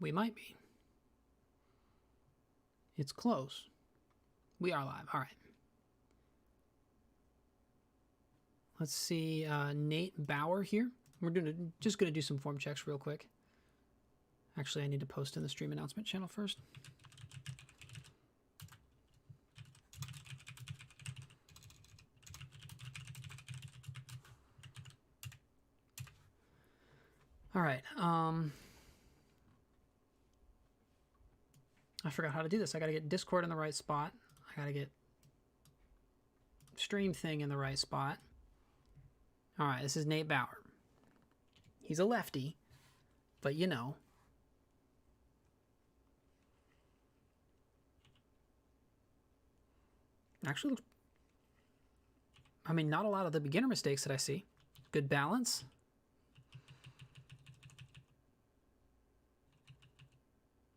We might be. It's close. We are live. All right. Let's see. Nate Bauer here. We're just gonna do some form checks real quick. Actually, I need to post in the stream announcement channel first. All right. I forgot how to do this. I got to get Discord in the right spot. I got to get Stream Thing in the right spot. All right, this is Nate Bauer. He's a lefty, but you know. Actually looks, I mean, not a lot of the beginner mistakes that I see. Good balance.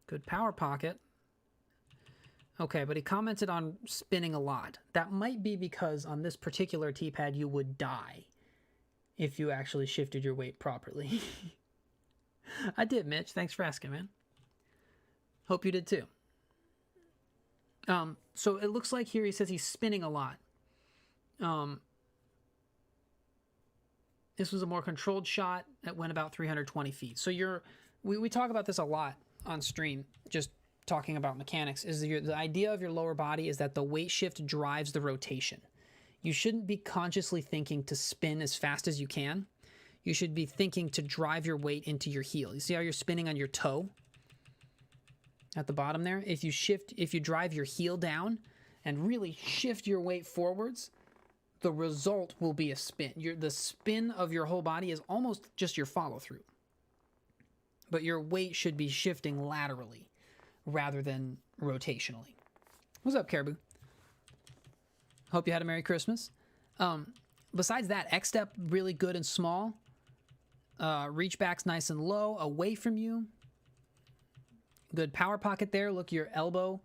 Good power pocket. Okay, but he commented on spinning a lot. That might be because on this particular T-pad you would die if you actually shifted your weight properly. I did, Mitch. Thanks for asking, man. Hope you did too. So it looks like here he says he's spinning a lot. This was a more controlled shot that went about 320 feet. So we talk about this a lot on stream, just talking about mechanics, is the idea of your lower body is that the weight shift drives the rotation. You shouldn't be consciously thinking to spin as fast as you can. You should be thinking to drive your weight into your heel. You see how you're spinning on your toe at the bottom there? If you drive your heel down and really shift your weight forwards, the result will be a spin. The spin of your whole body is almost just your follow through. But your weight should be shifting laterally rather than rotationally. What's up, Caribou? Hope you had a Merry Christmas. Besides that, X-step really good and small. Reach back's nice and low, away from you. Good power pocket there. Look, your elbow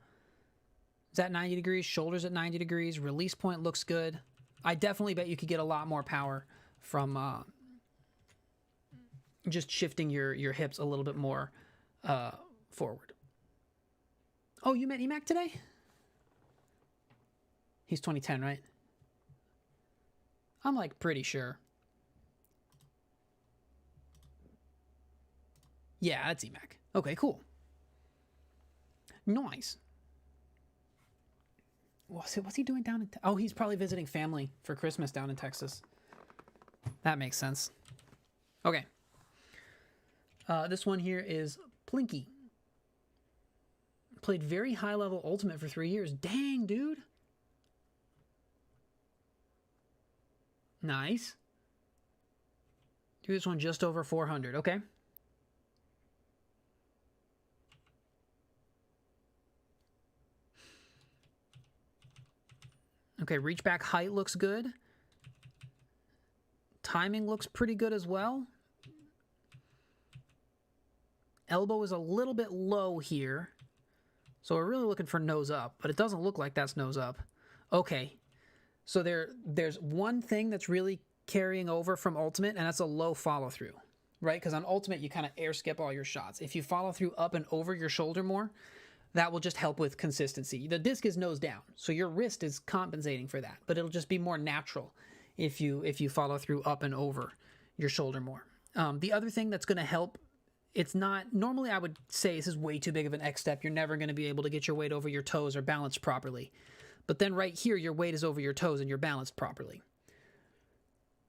is at 90 degrees, shoulders at 90 degrees. Release point looks good. I definitely bet you could get a lot more power from just shifting your hips a little bit more forward. Oh, you met Emac today? He's 2010, right? I'm like pretty sure. Yeah, that's Emac. Okay, cool. Nice. What's he doing down in... Oh, he's probably visiting family for Christmas down in Texas. That makes sense. Okay. This one here is Plinky. Played very high-level Ultimate for 3 years. Dang, dude. Nice. Do this one just over 400. Okay. Okay, reach back height looks good. Timing looks pretty good as well. Elbow is a little bit low here. So we're really looking for nose up, but it doesn't look like that's nose up. Okay. So there's one thing that's really carrying over from Ultimate, and that's a low follow through, right? Because on Ultimate, you kind of air skip all your shots. If you follow through up and over your shoulder more, that will just help with consistency. The disc is nose down, so your wrist is compensating for that, but it'll just be more natural if you follow through up and over your shoulder more. The other thing that's going to help, it's not, normally I would say this is way too big of an X step. You're never going to be able to get your weight over your toes or balance properly. But then right here, your weight is over your toes and you're balanced properly.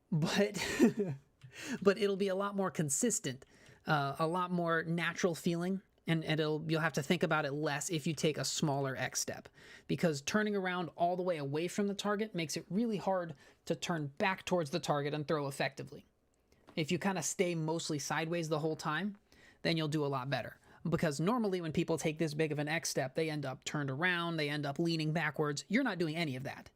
But but it'll be a lot more consistent, a lot more natural feeling, and you'll have to think about it less if you take a smaller X step, because turning around all the way away from the target makes it really hard to turn back towards the target and throw effectively. If you kind of stay mostly sideways the whole time, then you'll do a lot better. Because normally when people take this big of an X step, they end up turned around, they end up leaning backwards. You're not doing any of that.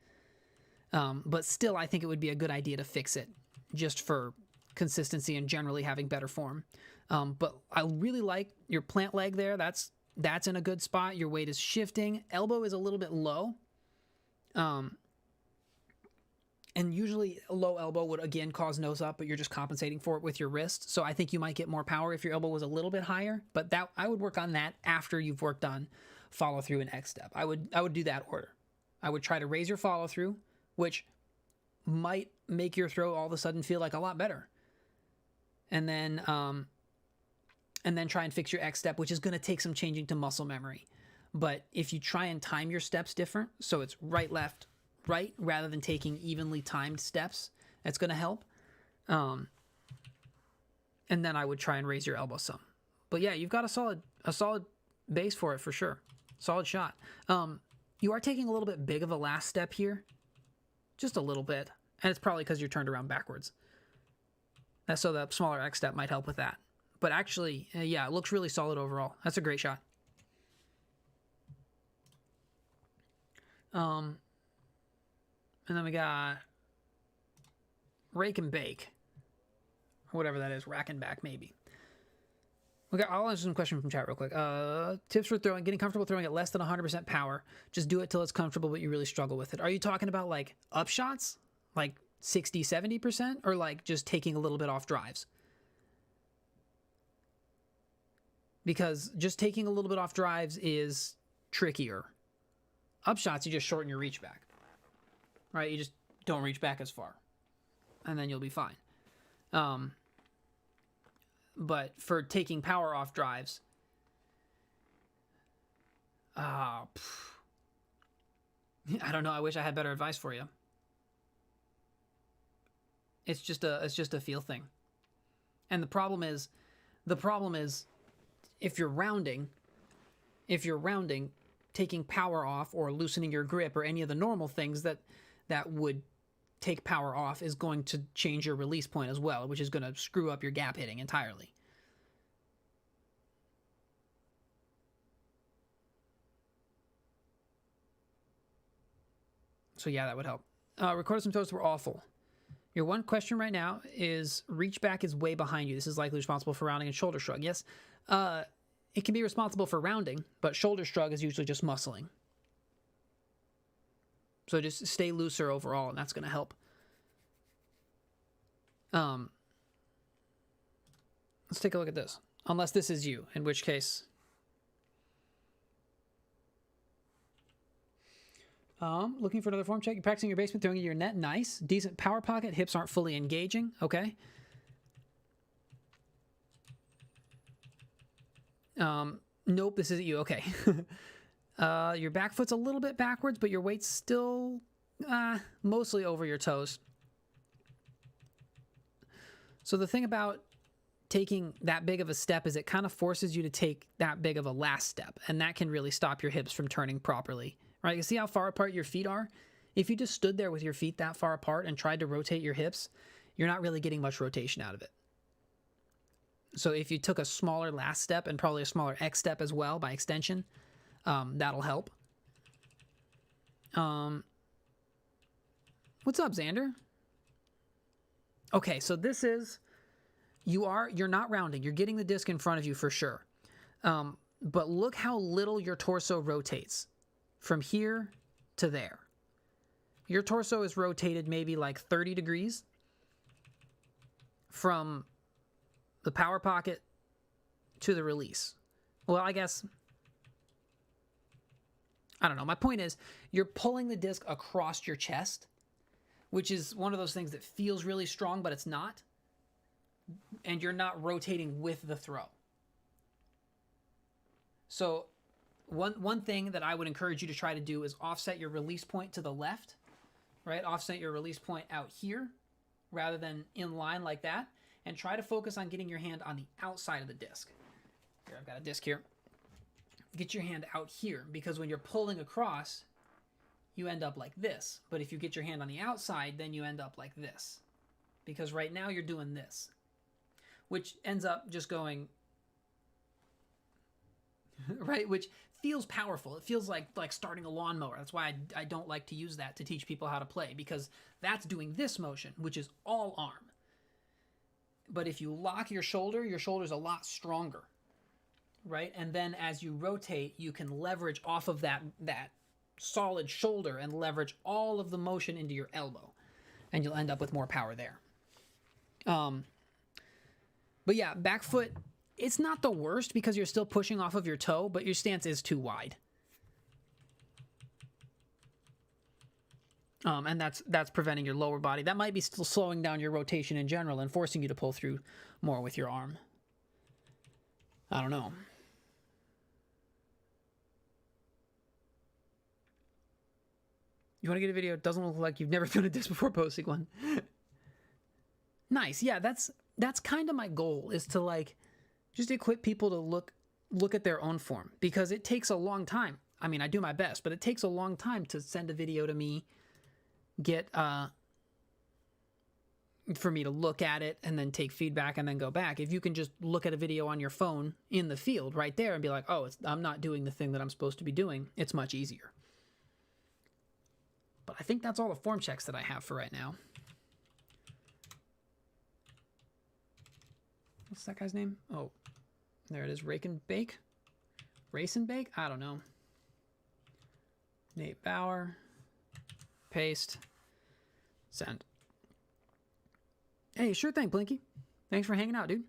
But still, I think it would be a good idea to fix it just for consistency and generally having better form. But I really like your plant leg there. That's in a good spot. Your weight is shifting. Elbow is a little bit low. And And usually a low elbow would again cause nose up, but you're just compensating for it with your wrist. So I think you might get more power if your elbow was a little bit higher, but that I would work on that after you've worked on follow through and X step. I would do that order. I would try to raise your follow through, which might make your throw all of a sudden feel like a lot better. And then try and fix your X step, which is going to take some changing to muscle memory. But if you try and time your steps different, so it's right, left, right, rather than taking evenly timed steps, that's going to help. And then I would try and raise your elbow some. But yeah, you've got a solid base for it for sure. Solid shot. You are taking a little bit big of a last step here. Just a little bit. And it's probably because you're turned around backwards. So the smaller X step might help with that. But actually, yeah, it looks really solid overall. That's a great shot. And then we got rake and bake. Or whatever that is. Rack and back, maybe. Okay, I'll answer some questions from chat real quick. Tips for throwing, getting comfortable throwing at less than 100% power. Just do it till it's comfortable, but you really struggle with it. Are you talking about like up shots? Like 60, 70%? Or like just taking a little bit off drives? Because just taking a little bit off drives is trickier. Up shots, you just shorten your reach back. Right? You just don't reach back as far. And then you'll be fine. But for taking power off drives, I don't know. I wish I had better advice for you. It's just a feel thing. And the problem is if you're rounding, taking power off or loosening your grip or any of the normal things that would take power off is going to change your release point as well, which is going to screw up your gap hitting entirely. So yeah, that would help. Recorded some toes were awful. Your one question right now is reach back is way behind you. This is likely responsible for rounding and shoulder shrug. Yes, it can be responsible for rounding, but shoulder shrug is usually just muscling. So just stay looser overall, and that's going to help. Let's take a look at this. Unless this is you, in which case... looking for another form check. You're practicing your basement, throwing into your net. Nice. Decent power pocket. Hips aren't fully engaging. Okay. Nope, this isn't you. Okay. Your back foot's a little bit backwards, but your weight's still mostly over your toes. So the thing about taking that big of a step is it kind of forces you to take that big of a last step, and that can really stop your hips from turning properly. Right? You see how far apart your feet are? If you just stood there with your feet that far apart and tried to rotate your hips, you're not really getting much rotation out of it. So if you took a smaller last step and probably a smaller X step as well by extension, that'll help. What's up, Xander? Okay, so this is, you're not rounding. You're getting the disc in front of you for sure. But look how little your torso rotates from here to there. Your torso is rotated maybe like 30 degrees from the power pocket to the release. Well, I guess, I don't know. My point is you're pulling the disc across your chest, which is one of those things that feels really strong, but it's not. And you're not rotating with the throw. So one thing that I would encourage you to try to do is offset your release point to the left, right? Offset your release point out here rather than in line like that. And try to focus on getting your hand on the outside of the disc. Here, I've got a disc here. Get your hand out here, because when you're pulling across, you end up like this. But if you get your hand on the outside, then you end up like this. Because right now you're doing this, which ends up just going, right? Which feels powerful. It feels like starting a lawnmower. That's why I don't like to use that to teach people how to play, because that's doing this motion, which is all arm. But if you lock your shoulder's a lot stronger, right? And then as you rotate, you can leverage off of that solid shoulder and leverage all of the motion into your elbow. and you'll end up with more power there. But yeah, back foot, it's not the worst because you're still pushing off of your toe, but your stance is too wide. And that's preventing your lower body. That might be still slowing down your rotation in general and forcing you to pull through more with your arm. I don't know. You want to get a video? It doesn't look like you've never done a disc before posting one. Nice. Yeah, that's kind of my goal, is to like just equip people to look at their own form, because it takes a long time. I mean, I do my best, but it takes a long time to send a video to me, get for me to look at it and then take feedback and then go back. If you can just look at a video on your phone in the field right there and be like, oh, I'm not doing the thing that I'm supposed to be doing, it's much easier. But I think that's all the form checks that I have for right now. What's that guy's name? Oh, there it is. Rake and Bake? Race and Bake? I don't know. Nate Bauer. Paste. Send. Hey, sure thing, Blinky. Thanks for hanging out, dude.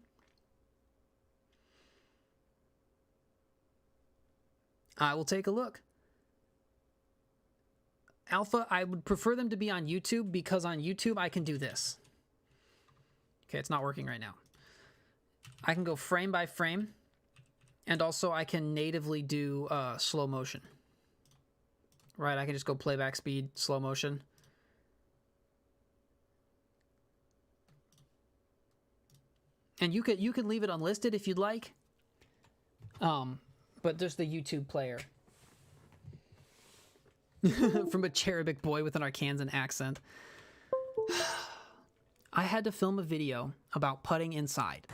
I will take a look. Alpha, I would prefer them to be on YouTube, because on YouTube I can do this. Okay, it's not working right now. I can go frame by frame, and also I can natively do slow motion. Right, I can just go playback speed, slow motion. And you could leave it unlisted if you'd like. But there's the YouTube player. From a cherubic boy with an Arkansan accent. I had to film a video about putting inside.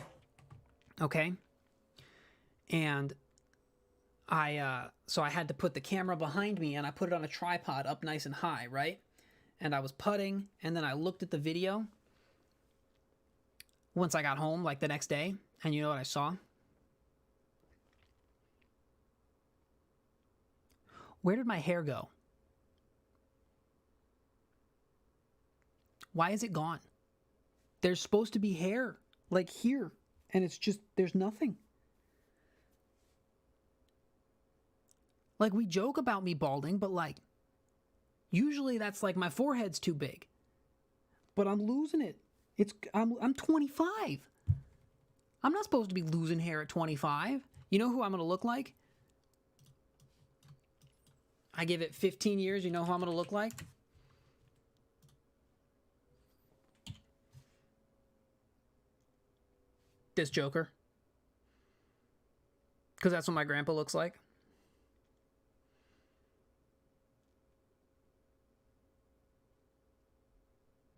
Okay? And so I had to put the camera behind me, and I put it on a tripod up nice and high, right? And I was putting, and then I looked at the video once I got home, like the next day, and you know what I saw? Where did my hair go? Why is it gone? There's supposed to be hair, like here, and it's just, there's nothing. Like, we joke about me balding, but like, usually that's like my forehead's too big. But I'm losing it. I'm 25. I'm not supposed to be losing hair at 25. You know who I'm going to look like? I give it 15 years, you know who I'm going to look like? This Joker. Because that's what my grandpa looks like.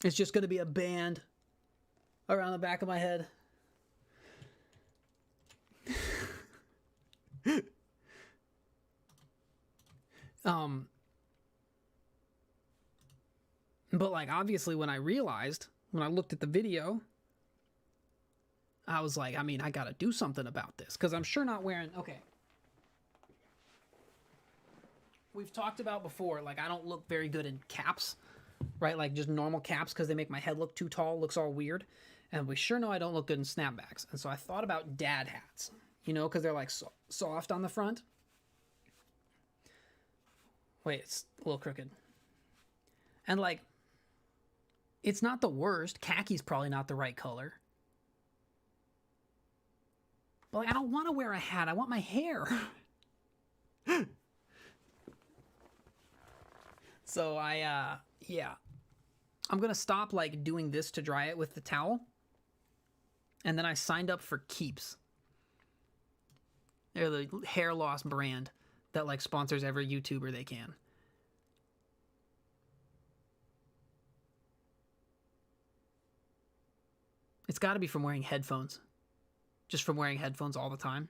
It's just going to be a band around the back of my head. But like, obviously when I looked at the video, I was like, I mean, I gotta do something about this, because I'm sure not wearing, okay. We've talked about before, like, I don't look very good in caps, right? Like just normal caps, because they make my head look too tall, looks all weird. And we sure know I don't look good in snapbacks. And so I thought about dad hats, you know, because they're like soft on the front. Wait, it's a little crooked. And like, it's not the worst. Khaki's probably not the right color. But like, I don't want to wear a hat. I want my hair. So yeah. I'm going to stop like doing this to dry it with the towel. And then I signed up for Keeps. They're the hair loss brand that like sponsors every YouTuber they can. It's got to be from wearing headphones. Just from wearing headphones all the time.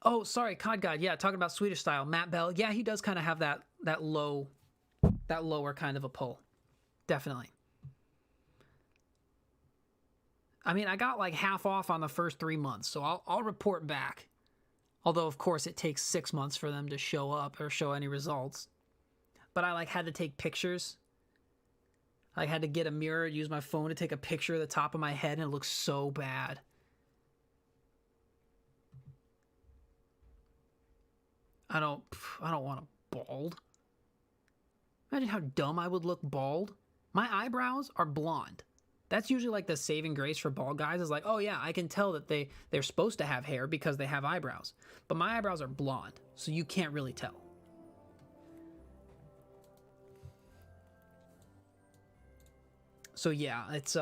Oh, sorry, COD God. Yeah, talking about Swedish style. Matt Bell. Yeah, he does kind of have that lower kind of a pull. Definitely. I mean, I got like half off on the first 3 months, so I'll report back Although, of course, it takes 6 months for them to show up or show any results. But I like had to take pictures. I had to get a mirror, use my phone to take a picture of the top of my head, and it looks so bad. I don't want to bald. Imagine how dumb I would look bald. My eyebrows are blonde. That's usually like the saving grace for bald guys is like, oh yeah, I can tell that they're supposed to have hair because they have eyebrows. But my eyebrows are blonde, so you can't really tell. So yeah, it's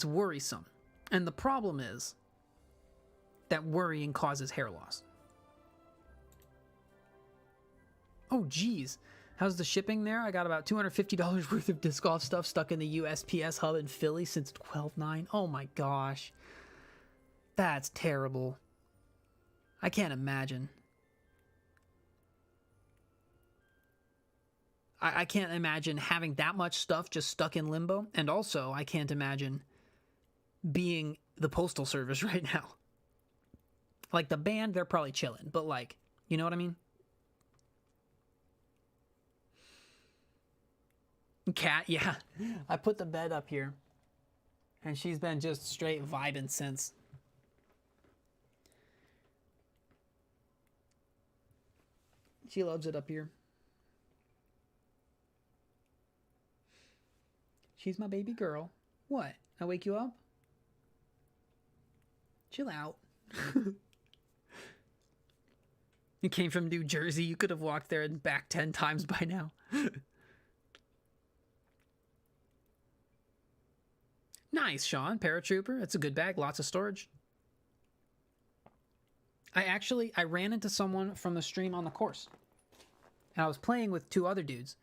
worrisome. And the problem is that worrying causes hair loss. Oh geez. How's the shipping there? I got about $250 worth of disc golf stuff stuck in the USPS hub in Philly since 12/9. Oh my gosh. That's terrible. I can't imagine. I can't imagine having that much stuff just stuck in limbo. And also, I can't imagine being the Postal Service right now. Like the band, they're probably chilling. But like, you know what I mean? Cat, yeah. I put the bed up here. And she's been just straight vibing since. She loves it up here. She's my baby girl. What? I wake you up? Chill out. You came from New Jersey. You could have walked there and back 10 times by now. Nice, Sean. Paratrooper. It's a good bag. Lots of storage. I ran into someone from the stream on the course. And I was playing with 2 other dudes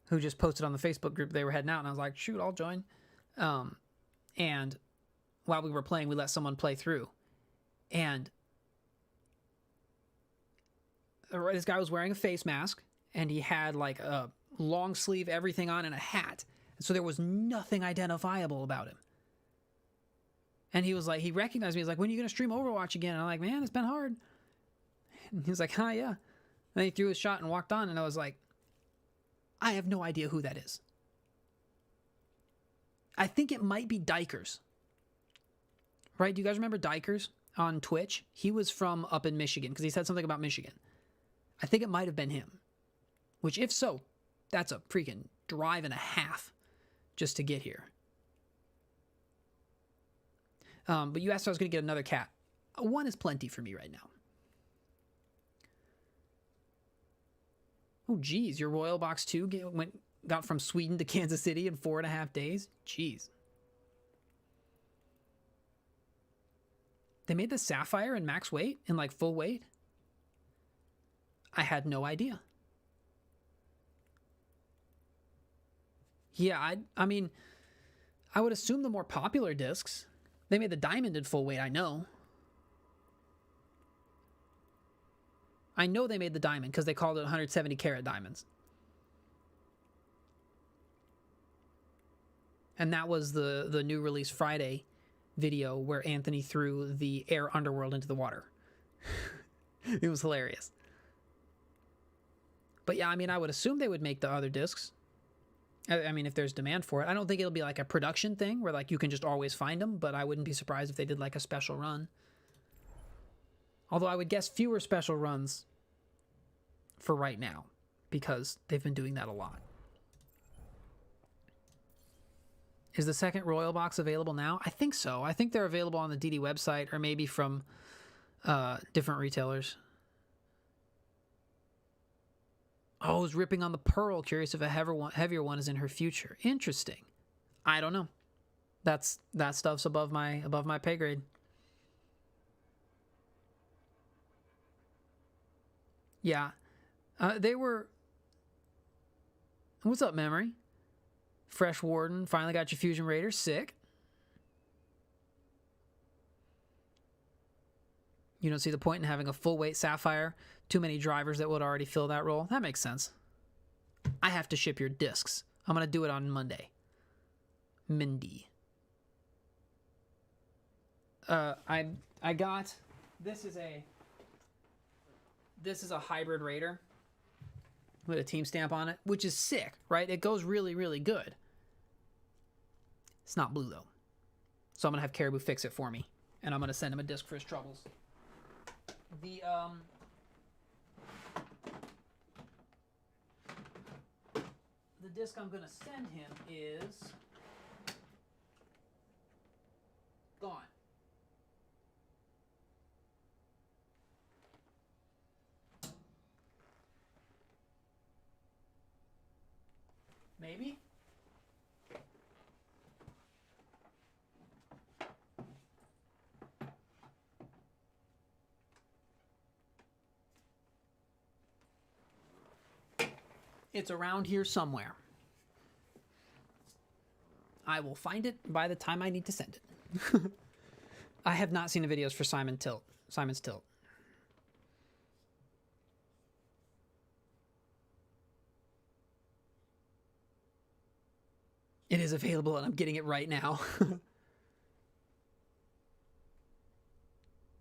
who just posted on the Facebook group they were heading out. And I was like, shoot, I'll join. And while we were playing, we let someone play through. And this guy was wearing a face mask. And he had like a long sleeve everything on and a hat. So there was nothing identifiable about him. And he was like, he recognized me. He's like, when are you going to stream Overwatch again? And I'm like, man, it's been hard. And he was like, huh, yeah. And then he threw his shot and walked on. And I was like, I have no idea who that is. I think it might be Dykers. Right? Do you guys remember Dykers on Twitch? He was from up in Michigan because he said something about Michigan. I think it might have been him. Which, if so, that's a freaking drive and a half just to get here. But you asked if I was going to get another cat. 1 is plenty for me right now. Oh, geez. Your Royal Box 2 got from Sweden to Kansas City in 4.5 days? Jeez. They made the Sapphire in max weight, in like full weight? I had no idea. Yeah, I mean, I would assume the more popular discs. They made the Diamond in full weight, I know. I know they made the Diamond because they called it 170 karat diamonds. And that was the new release Friday video where Anthony threw the Air Underworld into the water. It was hilarious. But yeah, I mean, I would assume they would make the other discs. I mean, if there's demand for it. I don't think it'll be like a production thing where like you can just always find them, but I wouldn't be surprised if they did like a special run. Although I would guess fewer special runs for right now because they've been doing that a lot. Is the second Royal Box available now? I think so. I think they're available on the DD website or maybe from different retailers. Oh, I was ripping on the Pearl. Curious if a heavier one is in her future. Interesting. I don't know. That stuff's above my pay grade. Yeah. They were... What's up, Memory? Fresh Warden. Finally got your Fusion Raider. Sick. You don't see the point in having a full-weight Sapphire. Too many drivers that would already fill that role. That makes sense. I have to ship your discs. I'm going to do it on Monday. Mindy. I got This is a hybrid Raider with a team stamp on it, which is sick, right? It goes really, really good. It's not blue though. So I'm gonna have Caribou fix it for me. And I'm gonna send him a disc for his troubles. The disc I'm gonna send him is gone. Maybe? It's around here somewhere. I will find it by the time I need to send it. I have not seen the videos for Simon's Tilt. It is available and I'm getting it right now.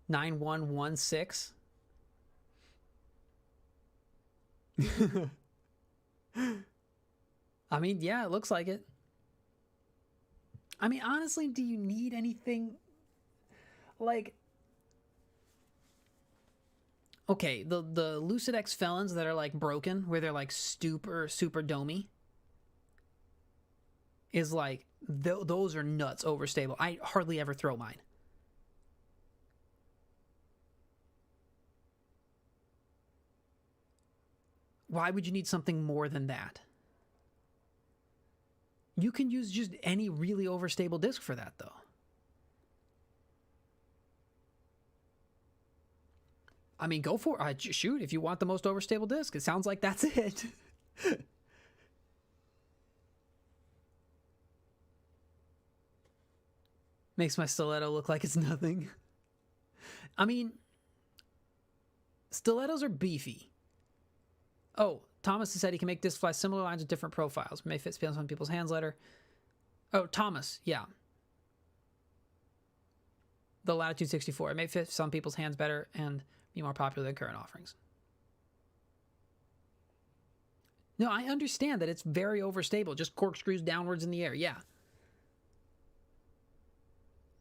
9116. I mean, yeah, it looks like it. I mean, honestly, do you need anything like... Okay, the Lucid X Felons that are like broken, where they're like super domey, is like, those are nuts overstable. I hardly ever throw mine. Why would you need something more than that? You can use just any really overstable disc for that, though. I mean, go for it. Shoot, if you want the most overstable disc. It sounds like that's it. Makes my stiletto look like it's nothing. I mean, stilettos are beefy. Oh, Thomas said he can make disc fly similar lines with different profiles. May fit on some people's hands later. Oh, Thomas, yeah. The Latitude 64. It may fit some people's hands better and be more popular than current offerings. No, I understand that it's very overstable. Just corkscrews downwards in the air. Yeah.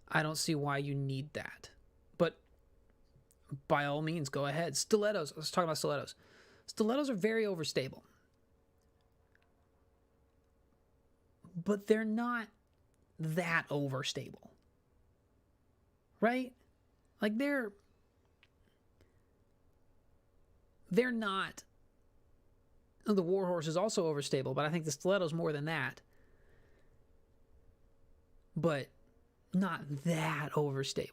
I don't see why you need that. But by all means, go ahead. Stilettos. Let's talk about stilettos. Stilettos are very overstable. But they're not that overstable. Right? Like they're not... The Warhorse is also overstable, but I think the stiletto's more than that. But not that overstable.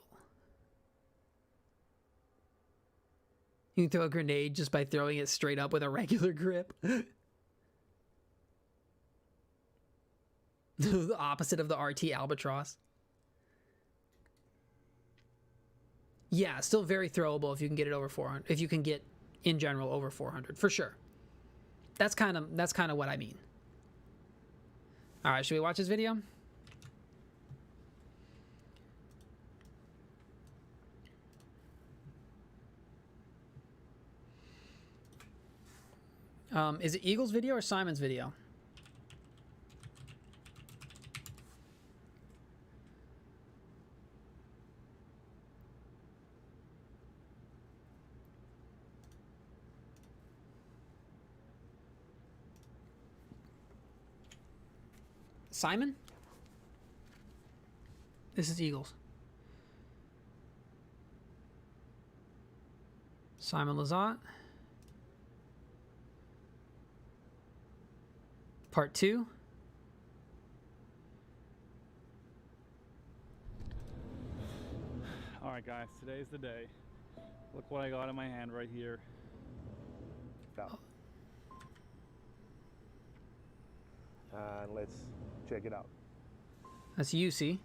You can throw a grenade just by throwing it straight up with a regular grip. The opposite of the RT Albatross. Yeah, still very throwable if you can get it over 400. If you can get, in general, over 400, for sure. That's kind of what I mean. All right, should we watch this video? Is it Eagle's video or Simon's video? Simon? This is Eagles. Simon Lizotte. Part 2. All right, guys, today's the day. Look what I got in my hand right here. Let's check it out. That's UC.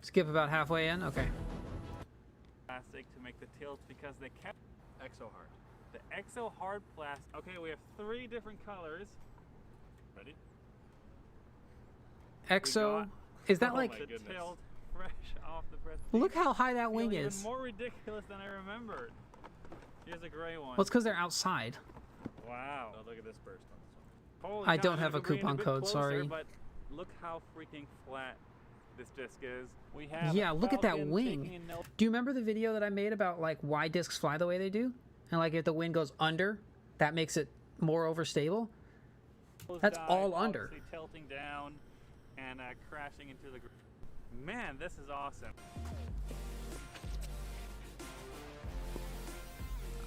Skip about halfway in. Okay. Plastic to make the tilts because they kept Exo Hard. The Exo Hard plastic. Okay, we have 3 different colors. Ready? Exo. Is that like... The tilt fresh off the press. Look how high that Feel wing even is. more ridiculous than I remembered. Here's a gray one. Well, it's because they're outside. Wow. Oh, look at this burst on this one. Holy I cow, don't and have a we're getting coupon bit code, closer, sorry. But look how freaking flat this disc is. We have Yeah, a look at that Falcon wing. taking a no- Do you remember the video that I made about like why discs fly the way they do? And like if the wind goes under, that makes it more overstable? That's dive, all under. obviously tilting down and crashing into the. Man, this is awesome.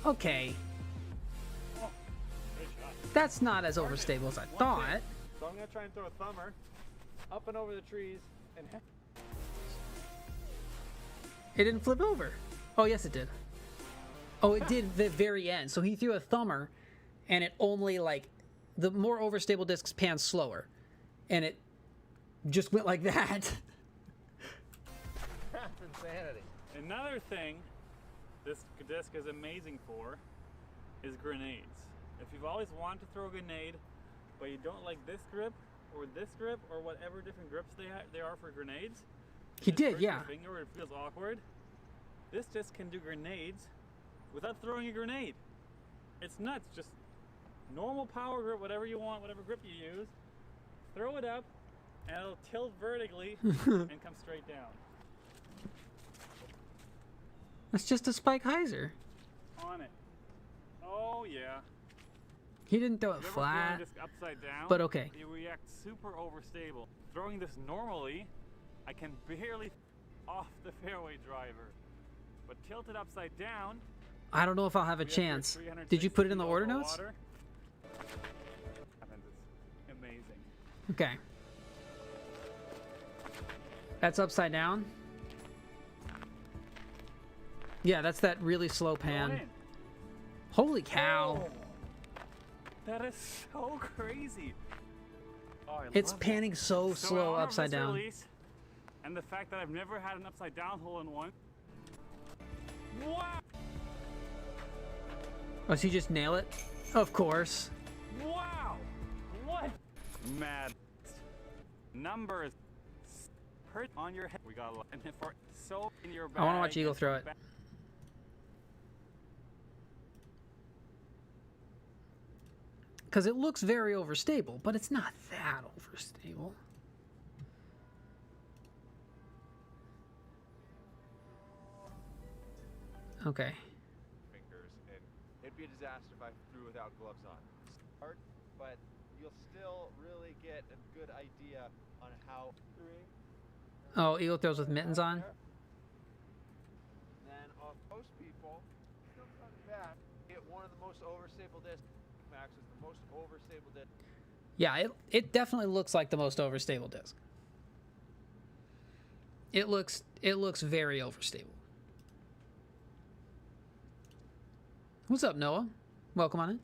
Okay, Oh, good shot. that's not as overstable as I thought. So I'm gonna try and throw a thumber up and over the trees and It didn't flip over. Oh, yes, it did. Oh, it did the very end. So he threw a thumber, and it only like the more overstable discs pan slower, and it just went like that. that's insanity. Another thing this disc is amazing for is grenades. If you've always wanted to throw a grenade, but you don't like this grip or whatever different grips they are for grenades, He just did, hurt your yeah. finger or it feels awkward. This disc can do grenades without throwing a grenade. It's nuts. Just normal power grip, whatever you want, whatever grip you use. Throw it up, and it'll tilt vertically and come straight down. That's just a Spike Heiser. On it. Oh yeah. He didn't throw it You ever flat. throw a disc upside down? but okay. You react super overstable. Throwing this normally, I can barely off the fairway driver. But tilted upside down, I don't know if I'll have a we have your chance. Did you put it in the 360 order over notes? water. Happens. It's amazing. Okay. That's upside down. Yeah, that's that really slow Throw it pan. in. Holy cow. Oh, that is so crazy. Oh, I It's love that. panning so So in slow honor of upside this down. release, and the fact that I've never had an upside down hole in one. Wow! Oh, so you just nail it? Of course. Wow! What? Mad. Numbers. Hurt on your head. We got a lot. And for so in your bag. I wanna watch Eagle and throw it. back- Because it looks very overstable, but it's not that overstable. Okay. Fingers, and it'd be a disaster if I threw without gloves on. Hard, but you'll still really get a good idea on how Oh, Eagle throws with mittens on? Then most people still coming back get one of the most overstable discs. Max is the most overstable disc. Yeah, it definitely looks like the most overstable disc. It looks very overstable. What's up, Noah? Welcome on in.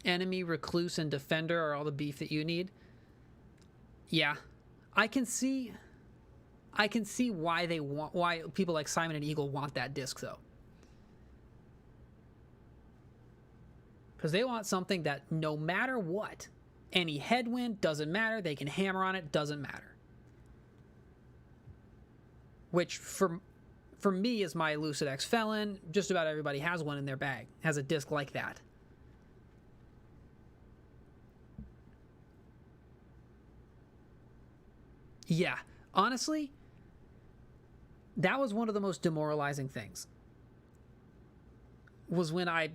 Enemy, recluse, and defender are all the beef that you need. Yeah, I can see why people like Simon and Eagle want that disc though. Because they want something that no matter what, any headwind doesn't matter, they can hammer on it, doesn't matter. Which for me is my Lucid X Felon. Just about everybody has one in their bag, has a disc like that. Yeah, honestly, that was one of the most demoralizing things. Was when I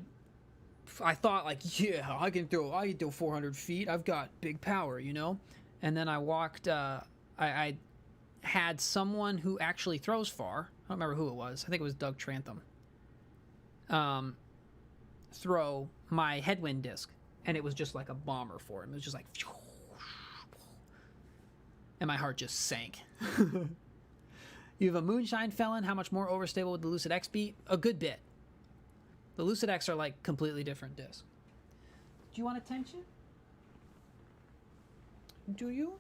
thought like, yeah, I can throw 400 feet. I've got big power, you know. And then I walked. I had someone who actually throws far. I don't remember who it was. I think it was Doug Trantham. Throw my headwind disc, and it was just like a bomber for him. It was just like. And my heart just sank. You have a Moonshine Felon. How much more overstable would the Lucid X be? A good bit. The Lucid X are like completely different discs. Do you want attention? Do you?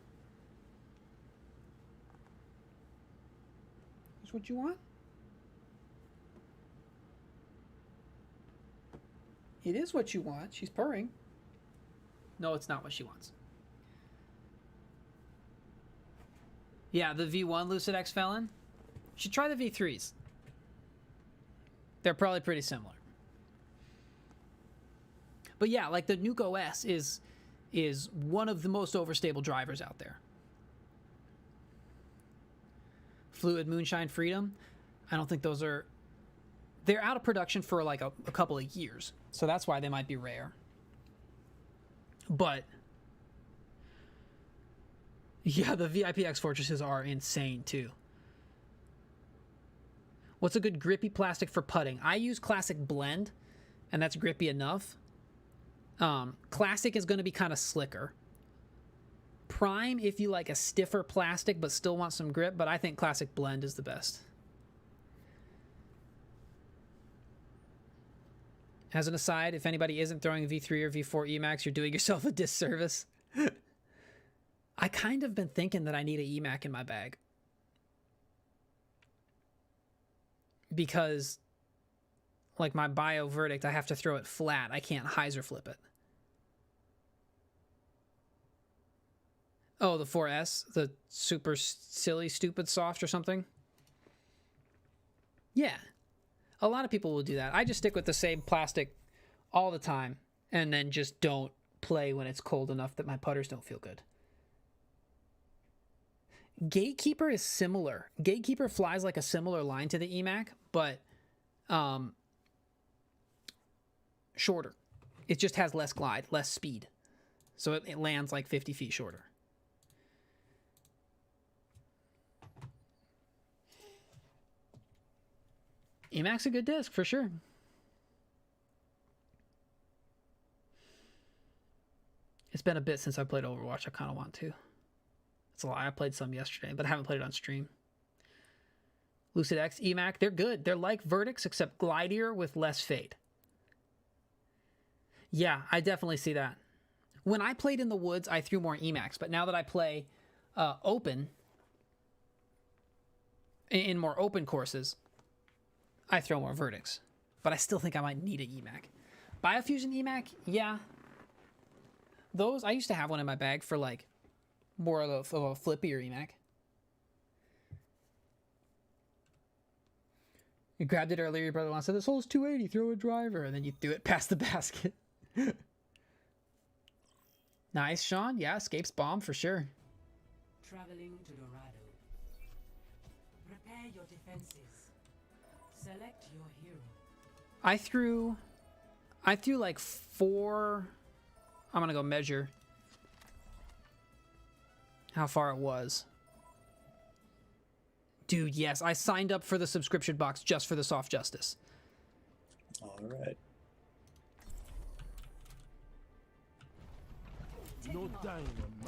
Is what you want? It is what you want. She's purring. No, it's not what she wants. Yeah, the V1 Lucid X Felon. You should try the V3s. They're probably pretty similar. But yeah, like the Nuke OS is one of the most overstable drivers out there. Fluid Moonshine Freedom. I don't think those are... They're out of production for like a couple of years. So that's why they might be rare. But... yeah, the VIPX Fortresses are insane too. What's a good grippy plastic for putting? I use Classic Blend, and that's grippy enough. Classic is going to be kind of slicker. Prime if you like a stiffer plastic but still want some grip, but I think Classic Blend is the best. As an aside, if anybody isn't throwing a V3 or V4 Emax, you're doing yourself a disservice. I kind of been thinking that I need an Emac in my bag. Because, like my Bio Verdict, I have to throw it flat. I can't hyzer flip it. Oh, the 4S? The super silly, stupid soft or something? Yeah. A lot of people will do that. I just stick with the same plastic all the time and then just don't play when it's cold enough that my putters don't feel good. Gatekeeper is similar. Gatekeeper flies like a similar line to the Emac, but shorter. It just has less glide, less speed. So it lands like 50 feet shorter. Emac's a good disc, for sure. It's been a bit since I played Overwatch. I kind of want to. It's a lie. I played some yesterday, but I haven't played it on stream. Lucid X, Emac, they're good. They're like Verdicts, except glidier with less fade. Yeah, I definitely see that. When I played in the woods, I threw more Emacs, but now that I play open, in more open courses, I throw more Verdicts. But I still think I might need an Emac. Biofusion Emac, yeah. Those, I used to have one in my bag for like more of a flippier Emac. You grabbed it earlier, your brother once said, this hole's 280, throw a driver, and then you threw it past the basket. Nice, Sean. Yeah, escapes bomb for sure. Traveling to Dorado. Prepare your defenses. Select your hero. I threw like 4. I'm gonna go measure how far it was. Dude, yes, I signed up for the subscription box just for the Soft Justice. All right.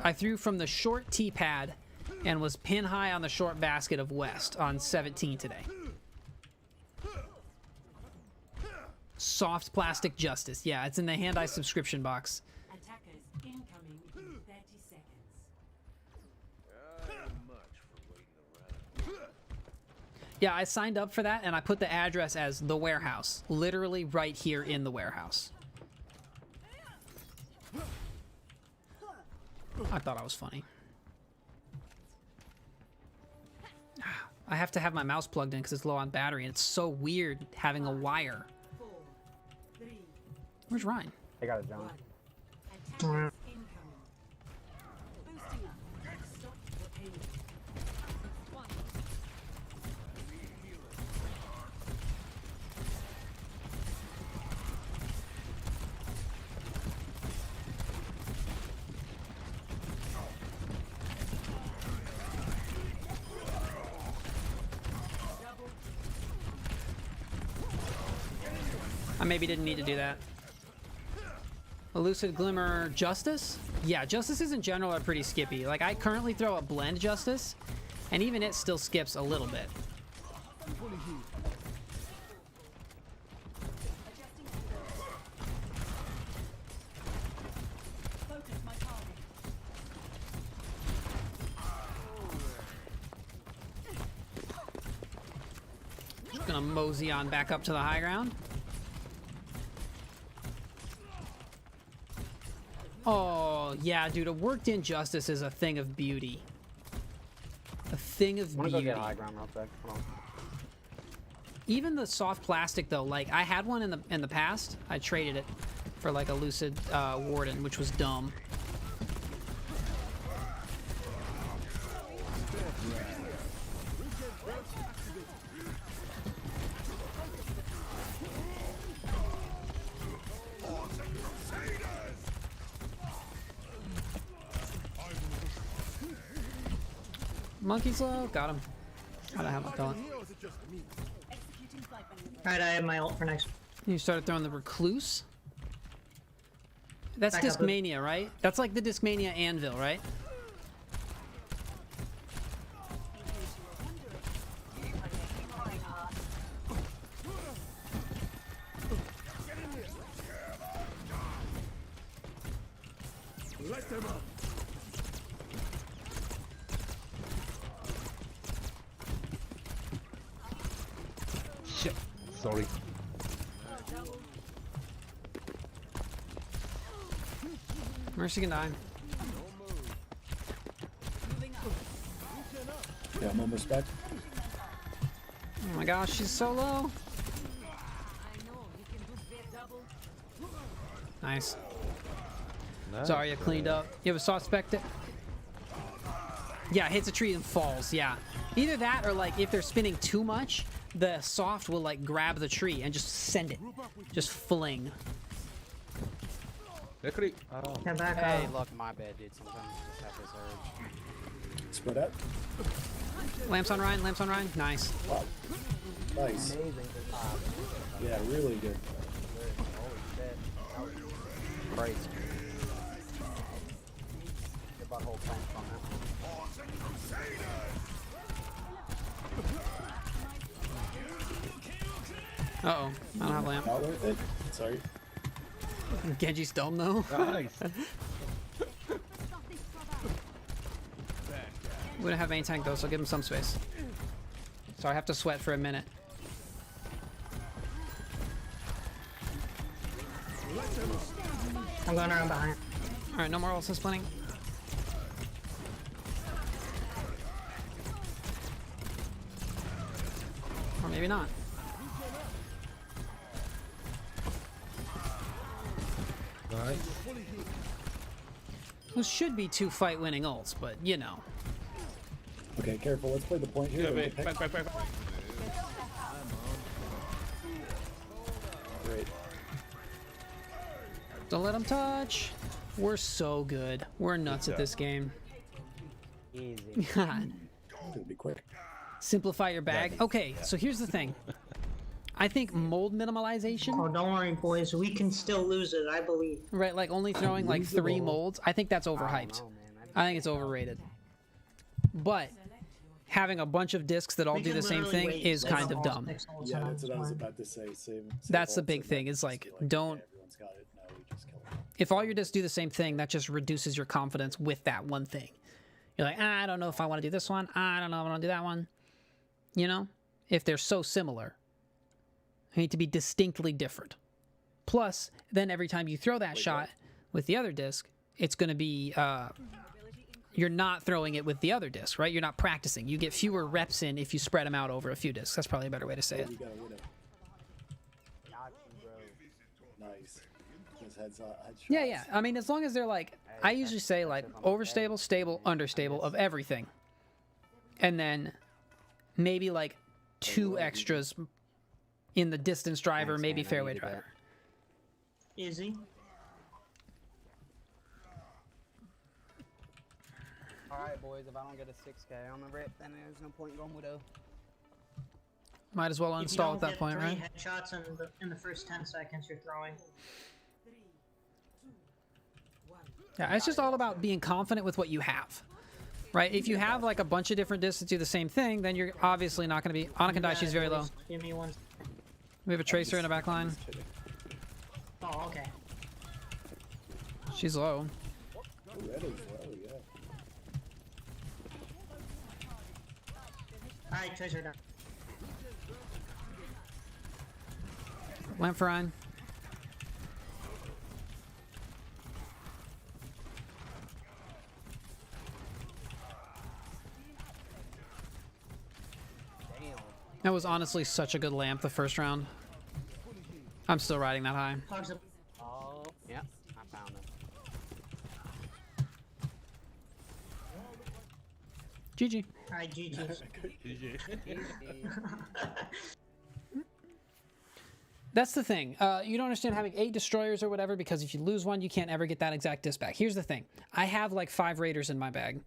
I threw from the short tee pad and was pin high on the short basket of West on 17 today. Soft plastic Justice. Yeah, it's in the Hand-Eye subscription box. Attackers incoming in 30 seconds. Yeah, I signed up for that and I put the address as the warehouse. Literally right here in the warehouse. I thought I was funny. I have to have my mouse plugged in because it's low on battery and it's so weird having a wire. 4, 3, Where's Ryan? I got it, John. 1. Attackers incoming. Boosting up. Stop the pain. 1. I maybe didn't need to do that. Elusive Glimmer Justice? Yeah, Justices in general are pretty skippy. Like, I currently throw a Blend Justice, and even it still skips a little bit. Focus my target. Just gonna mosey on back up to the high ground. Oh, yeah, dude, a worked-in Justice is a thing of beauty. a thing of I wanna go beauty. get high ground real quick. Hold on. Even the soft plastic though, like I had one in the past. I traded it for like a Lucid Warden, which was dumb. Monkey slow, got him. I don't have my pellet. Alright, I have my ult for next. You started throwing the Recluse? That's Back up. Discmania, right? That's like the Discmania anvil, right? Shit. Sorry. Mercy can die. Yeah, I'm almost back. Oh my gosh, she's so low. Nice. Sorry, I cleaned up. You have a suspect it? Yeah, hits a tree and falls, yeah. Either that or like if they're spinning too much, the soft will like grab the tree and just send it. Just fling. Victory. Come back Hey, up. look, my bad, dude. Sometimes you just have this urge. Spread out. Lamps on Ryan, lamps on Ryan. Nice. Wow. Nice. Amazing. Yeah, really good. Holy shit. That was crazy. Your butthole clenched on that one. Uh-oh. I don't have lamp. Not worth it. Sorry. Genji's dome though. Nice. We don't have main tank though, so give him some space. So I have to sweat for a minute. I'm going around behind. Alright, no more ults splitting. Or maybe not. Nice. Those should be 2 fight winning ults, but you know. Okay, careful. Let's play the point here. There's a pick. Great. Don't let them touch. We're so good. We're nuts at this game. Easy. God. It's gonna be quick. Simplify your bag. Okay, so here's the thing. I think mold minimalization, Oh, don't worry, boys. We can still lose it, I believe. right? Like only throwing like 3 molds. I think that's overhyped. Oh, man. I think it's overrated. But having a bunch of discs that all We do can the same literally thing wait is six kind of ults, dumb. six ults, Yeah, and that's what I was fine. about to say. Same That's the ults big and thing, then is like, just be don't- okay, everyone's got it. No, we just kill it. If all your discs do the same thing, that just reduces your confidence with that one thing. You're like, I don't know if I want to do this one. I don't know if I want to do that one. You know? If they're so similar, they need to be distinctly different. Plus, then every time you throw that shot with the other disc, it's going to be, you're not throwing it with the other disc, right? You're not practicing. You get fewer reps in if you spread them out over a few discs. That's probably a better way to say it. You got a widow. Got you, bro. Nice. Just heads up. Yeah, yeah. I mean, as long as they're like, I usually say like overstable, stable, understable of everything. And then maybe like 2 extras in the distance driver, Thanks, maybe man, I fairway needed that. driver. Easy. Alright, boys, if I don't get a 6K on the rip, then there's no point going Widow. Might as well If you uninstall don't at that get point, 3 right? headshots in the first 10 seconds you're throwing. Yeah, it's just all about being confident with what you have. Right? If you have like a bunch of different discs that do the same thing, then you're obviously not going to be... Anna can die, she's very low. Give me one. We have a tracer in the back line. Oh, okay. She's low. Red as well, yeah. Alright, Tracer down. Lamp for Ryan. That was honestly such a good lamp the first round. I'm still riding that high. Hogs up. Oh, yeah, I found him. GG. Alright, GG's. That's the thing. You don't understand having 8 destroyers or whatever, because if you lose one, you can't ever get that exact disc back. Here's the thing. I have like 5 raiders in my bag.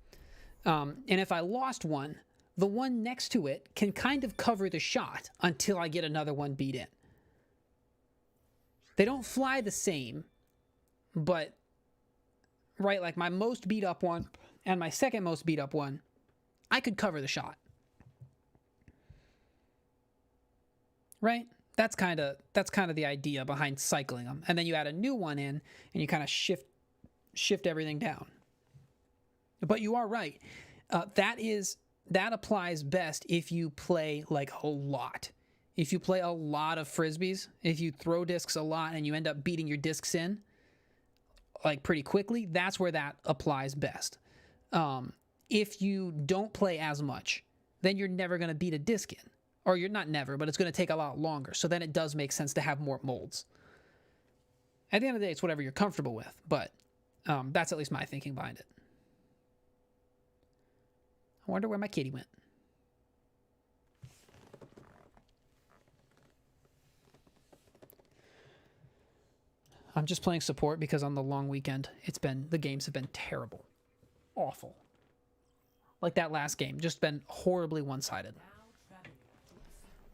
And if I lost one, the one next to it can kind of cover the shot until I get another one beat in. They don't fly the same, but, right, like my most beat up one and my second most beat up one, I could cover the shot. Right? That's kind of the idea behind cycling them. And then you add a new one in and you kind of shift everything down. But you are right. That applies best if you play like a lot. If you play a lot of frisbees, if you throw discs a lot and you end up beating your discs in like pretty quickly, that's where that applies best. If you don't play as much, then you're never going to beat a disc in. Or you're not never, but it's going to take a lot longer. So then it does make sense to have more molds. At the end of the day, it's whatever you're comfortable with. But that's at least my thinking behind it. I wonder where my kitty went. I'm just playing support because on the long weekend, the games have been terrible. Awful. Like that last game, just been horribly one-sided.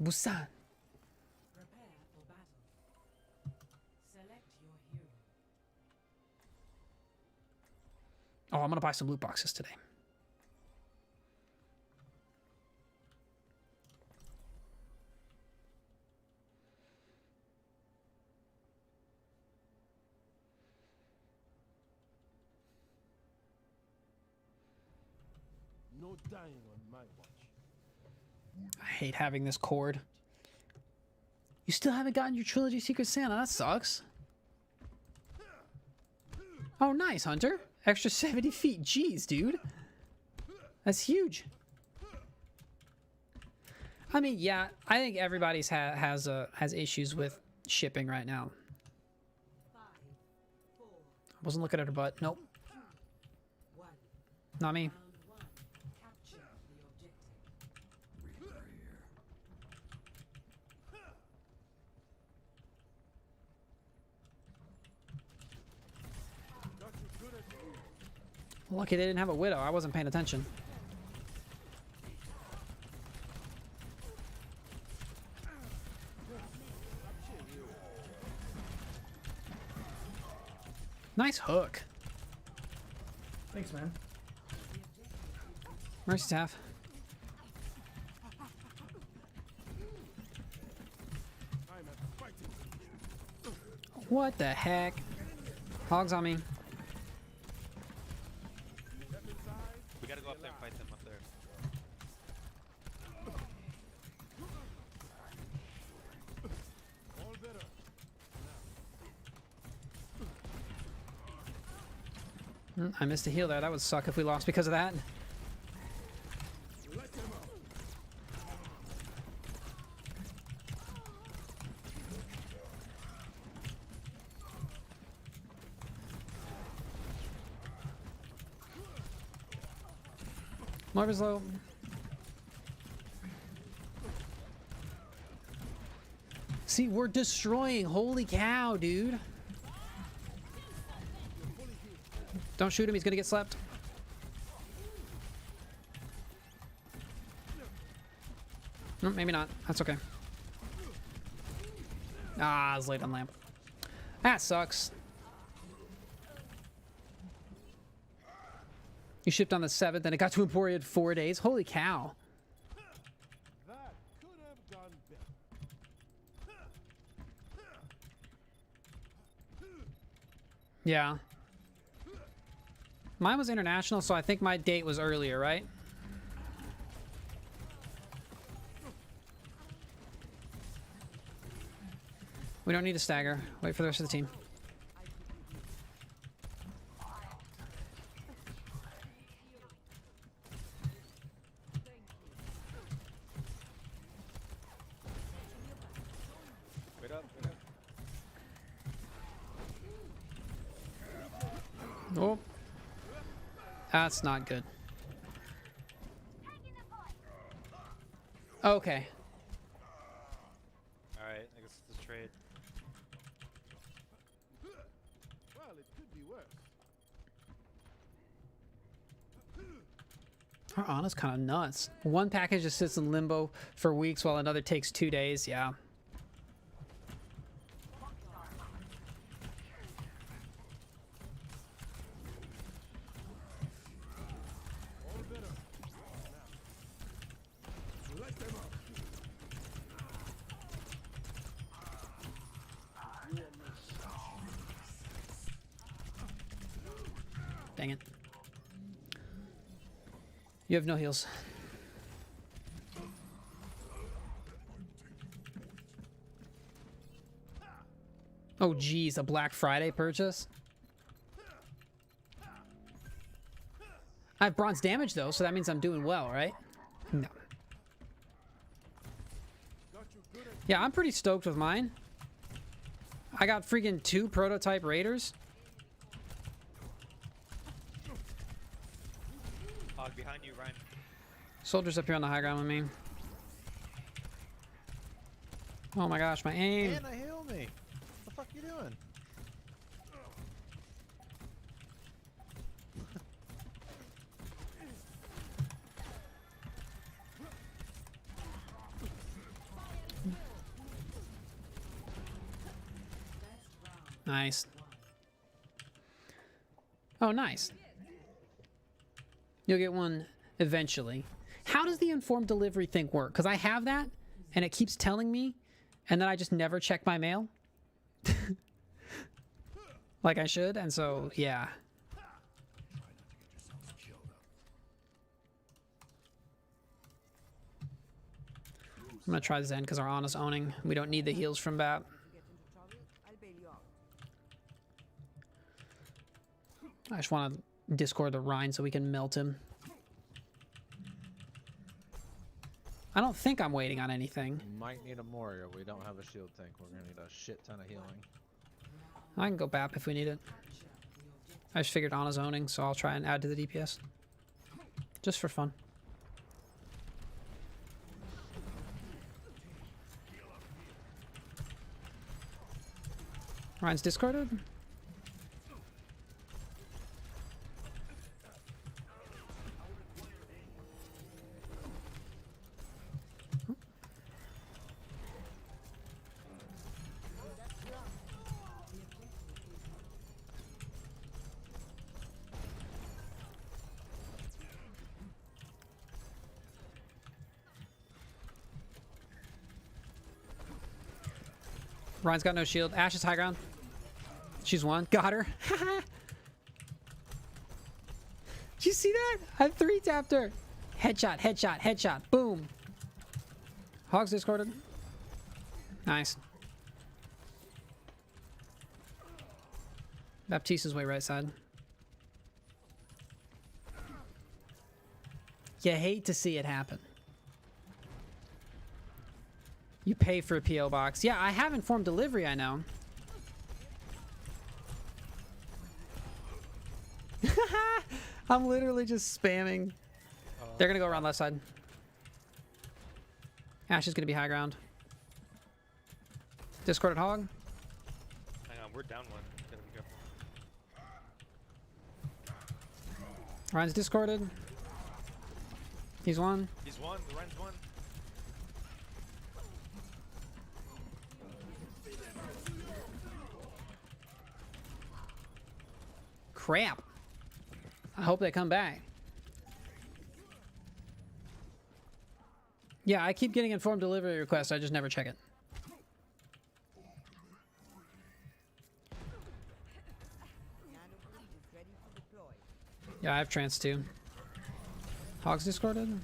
Busan. Prepare for battle. Select your hero. Oh, I'm going to buy some loot boxes today. No dying on my watch. I hate having this cord. You still haven't gotten your Trilogy Secret Santa. That sucks. Oh, nice, Hunter. Extra 70 feet. Jeez, dude. That's huge. I mean, yeah, I think everybody's has issues with shipping right now. 5, 4, I wasn't looking at her butt. Nope. 1. Not me. Round 1. Capture the objective. Lucky they didn't have a widow. I wasn't paying attention. Nice hook. Thanks, man. Mercy Taff. What the heck? Hogs on me. We gotta go up there and fight them up there. I missed a heal there. That would suck if we lost because of that. Marva's low. See, we're destroying. Holy cow, dude. Don't shoot him. He's going to get slapped. No, maybe not. That's okay. Ah, I was late on lamp. That sucks. You shipped on the 7th, and it got to Emporia in 4 days. Holy cow. That could have gone better. Yeah. Mine was international, so I think my date was earlier, right? We don't need to stagger. Wait for the rest of the team. Oh. That's not good. Okay. Alright, I guess it's a trade. Well, it could be worse. Our Ana's kind of nuts. One package just sits in limbo for weeks while another takes 2 days. Yeah. Dang it. You have no heals. Oh geez, a Black Friday purchase? I have bronze damage though, so that means I'm doing well, right? No. Yeah, I'm pretty stoked with mine. I got freaking 2 prototype raiders. Hog behind you, Ryan. Soldiers up here on the high ground with me. Oh my gosh, my aim. Anna, heal me. What the fuck you doing? Nice. Oh, nice. You'll get one eventually. How does the informed delivery thing work? Because I have that, and it keeps telling me, and then I just never check my mail. Like I should, and so, yeah. I'm going to try Zen because our Ana's owning. We don't need the heals from BAP. I just want to Discord the Rhine so we can melt him. I don't think I'm waiting on anything. We might need a Moria. We don't have a shield tank. We're gonna need a shit ton of healing. I can go BAP if we need it. I just figured Ana's owning, so I'll try and add to the DPS. Just for fun. Ryan's discarded. Ryan's got no shield. Ash is high ground. She's one. Got her. Did you see that? I 3-tapped her. Headshot, headshot, headshot. Boom. Hogs discorded. Nice. Baptiste's way right side. You hate to see it happen. You pay for a P.O. box. Yeah, I have informed delivery, I know. I'm literally just spamming. They're gonna go around left side. Ash is gonna be high ground. Discorded hog. Hang on, we're down one. Gotta be careful. Ryan's discorded. He's one. He's one. The Ryan's one. Crap. I hope they come back. Yeah, I keep getting informed delivery requests. I just never check it. Yeah, I have trance too. Hogs discorded.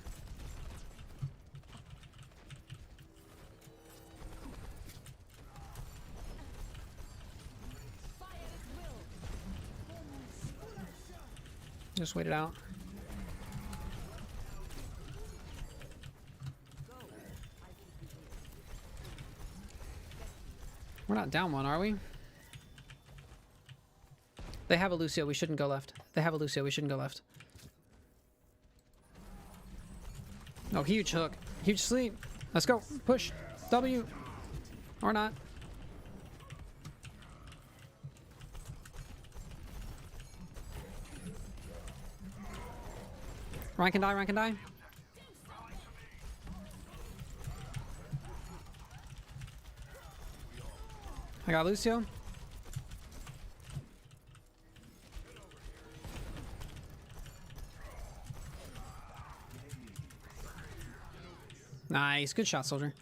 Just wait it out. We're not down one, are we? They have a Lucio. We shouldn't go left. They have a Lucio. We shouldn't go left. Oh, huge hook. Huge sleep. Let's go. Push. W. Or not. Ryan can die. Ryan can die. I got Lucio. Nice. Good shot, soldier.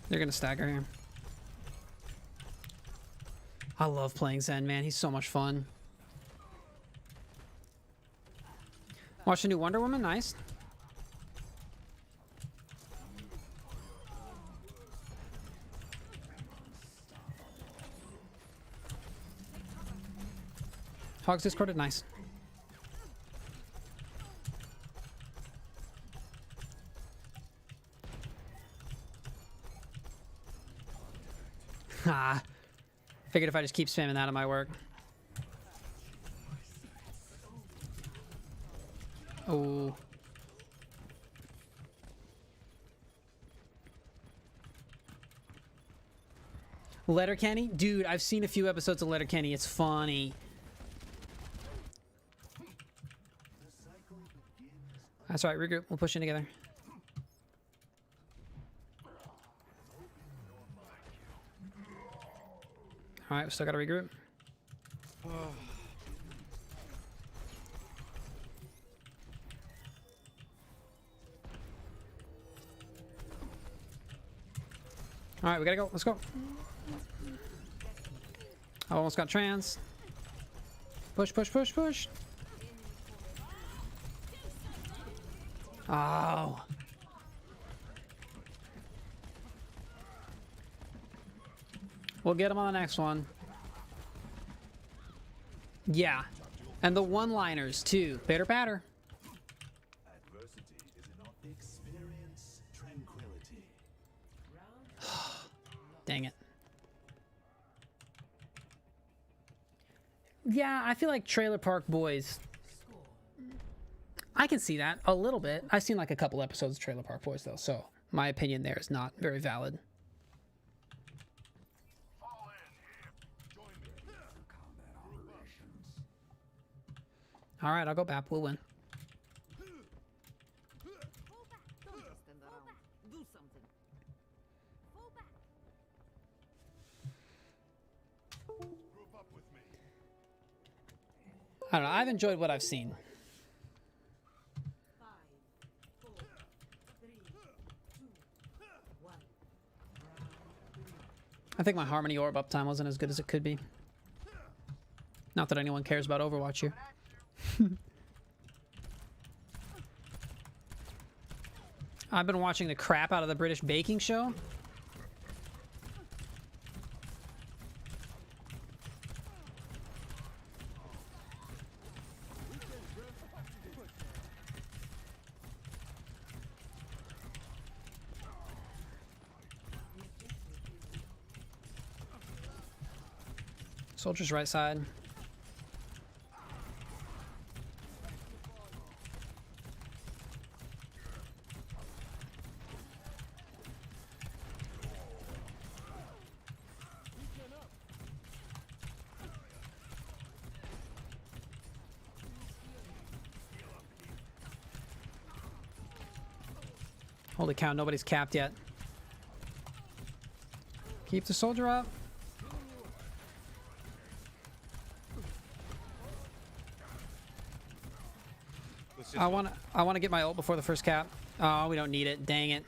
They're gonna stagger here. I love playing Zen, man. He's so much fun. Watch the new Wonder Woman. Nice. Hogs discorded. Nice. Ah. Figured if I just keep spamming that, it might work. Oh. Letterkenny? Dude, I've seen a few episodes of Letterkenny. It's funny. That's right, regroup. We'll push in together. Alright, we still gotta regroup. Alright, we gotta go. Let's go. I almost got trans. Push, push, push, push. Oh. We'll get him on the next one. Yeah. And the one-liners, too. Bitter batter. Adversity is an experience tranquility. Dang it. Yeah, I feel like Trailer Park Boys. I can see that a little bit. I've seen like a couple episodes of Trailer Park Boys, though, so my opinion there is not very valid. All right, I'll go back. We'll win. I don't know. I've enjoyed what I've seen. I think my Harmony Orb uptime wasn't as good as it could be. Not that anyone cares about Overwatch here. I've been watching the crap out of the British Baking Show. Soldier's right side. Holy cow, nobody's capped yet. Keep the soldier up. I want to get my ult before the first cap. Oh, we don't need it. Dang it.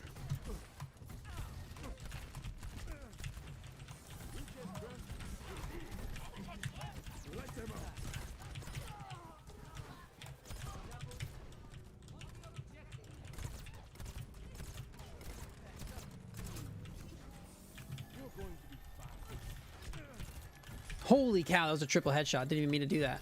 Holy cow, that was a triple headshot. Didn't even mean to do that.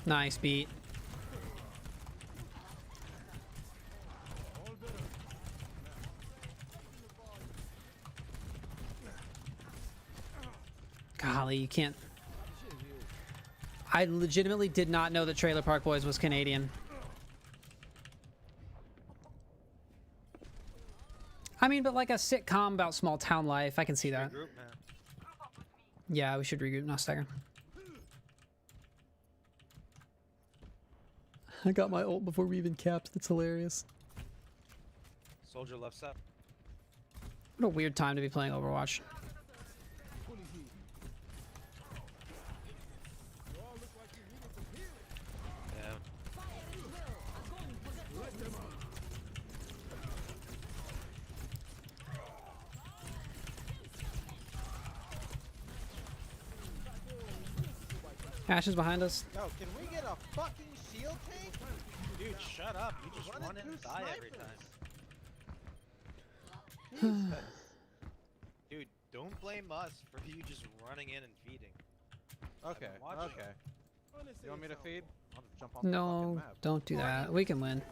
Nice beat. Golly, you can't. I legitimately did not know that Trailer Park Boys was Canadian. I mean, but like a sitcom about small town life, I can see that. Group, man. Yeah, we should regroup in a second. I got my ult before we even capped. That's hilarious. Soldier left side. What a weird time to be playing Overwatch. Yeah. Ash is behind us. Yo, can we get a fucking shield tank? Dude, shut up. You just run in and die every time. Dude, don't blame us for you just running in and feeding. Okay, watching. okay. You want me to feed? I'll just jump off the fucking No, map. don't do that. We can win. And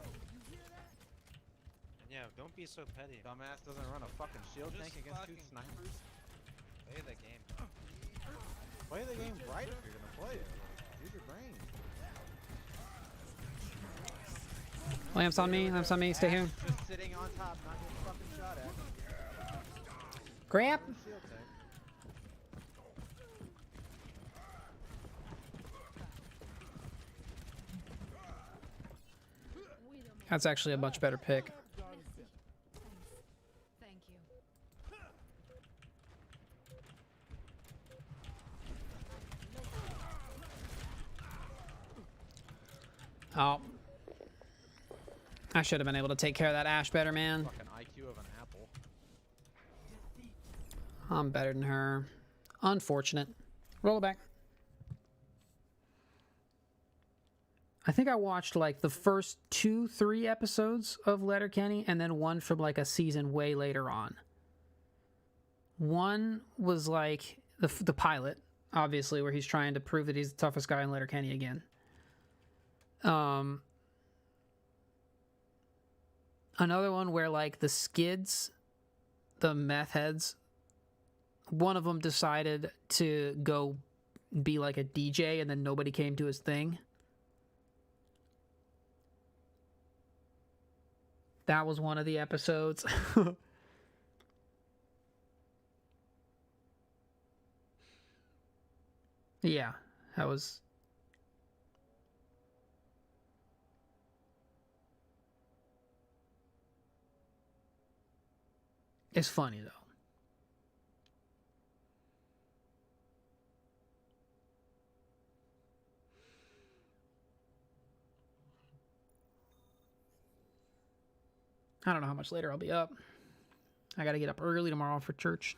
yeah, don't be so petty. Dumbass doesn't run a fucking shield Just tank against two fucking- snipers? Play the game. Play the game right if you're gonna play it. Use your brain. Lamps on me. Lamps on me. Stay here. Just sitting on top, not getting fucking shot at. Grab. Shield tank. That's actually a much better pick. Thank you. Oh. I should have been able to take care of that Ash better, man. Fucking IQ of an apple. I'm better than her. Unfortunate. Roll it back. I think I watched like the first 2-3 episodes of Letterkenny and then one from like a season way later on. One was like the pilot, obviously, where he's trying to prove that he's the toughest guy in Letterkenny again. Another one where like the skids, the meth heads, one of them decided to go be like a DJ and then nobody came to his thing. That was one of the episodes. Yeah, that was... It's funny, though. I don't know how much later I'll be up. I gotta get up early tomorrow for church.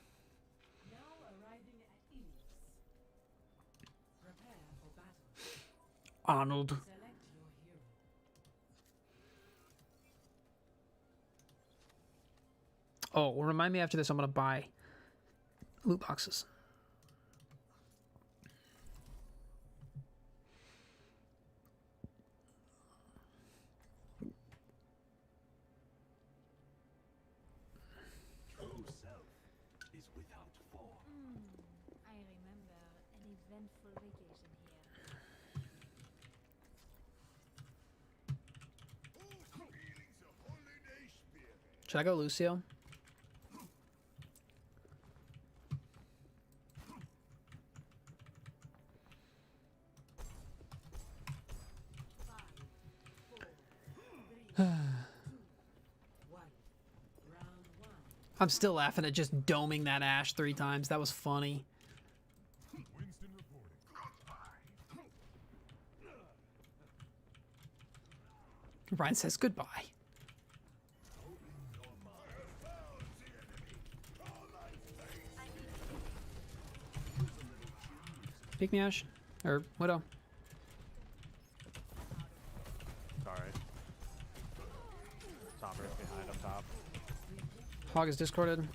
Now arriving at Ilios. Prepare for battle. Arnold. Select your hero. Oh, well, remind me after this, I'm gonna buy loot boxes. True self is without form. I remember an eventful vacation here. Should I go Lucio? I'm still laughing at just doming that Ash 3 times. That was funny. Ryan says goodbye. Pick me, Ash. Or Widow. Sorry. Sombra's behind up top. Hog is discorded.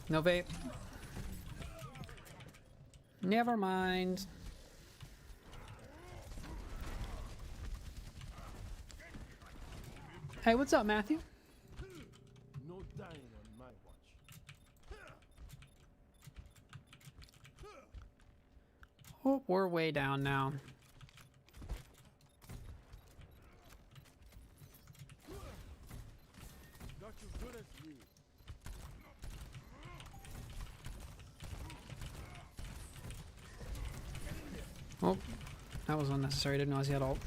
No vape. Never mind. Hey, what's up, Matthew? No dying on my watch. Oh, we're way down now. Not as good as me. Oh, that was unnecessary. Didn't realize he had ult.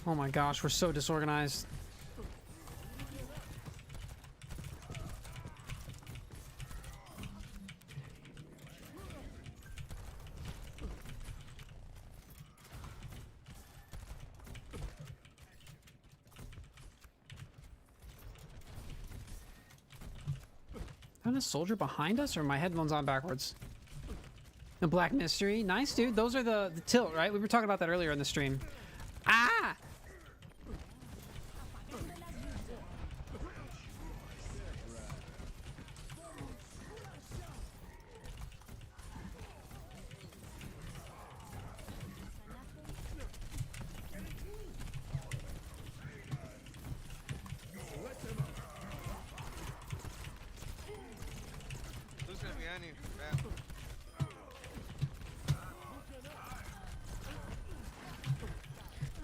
Oh my gosh, we're so disorganized. Is that a soldier behind us, or are my headphones on backwards? The Black Mystery. Nice, dude. Those are the tilt, right? We were talking about that earlier in the stream. Ah! Who's gonna behind you? Bam.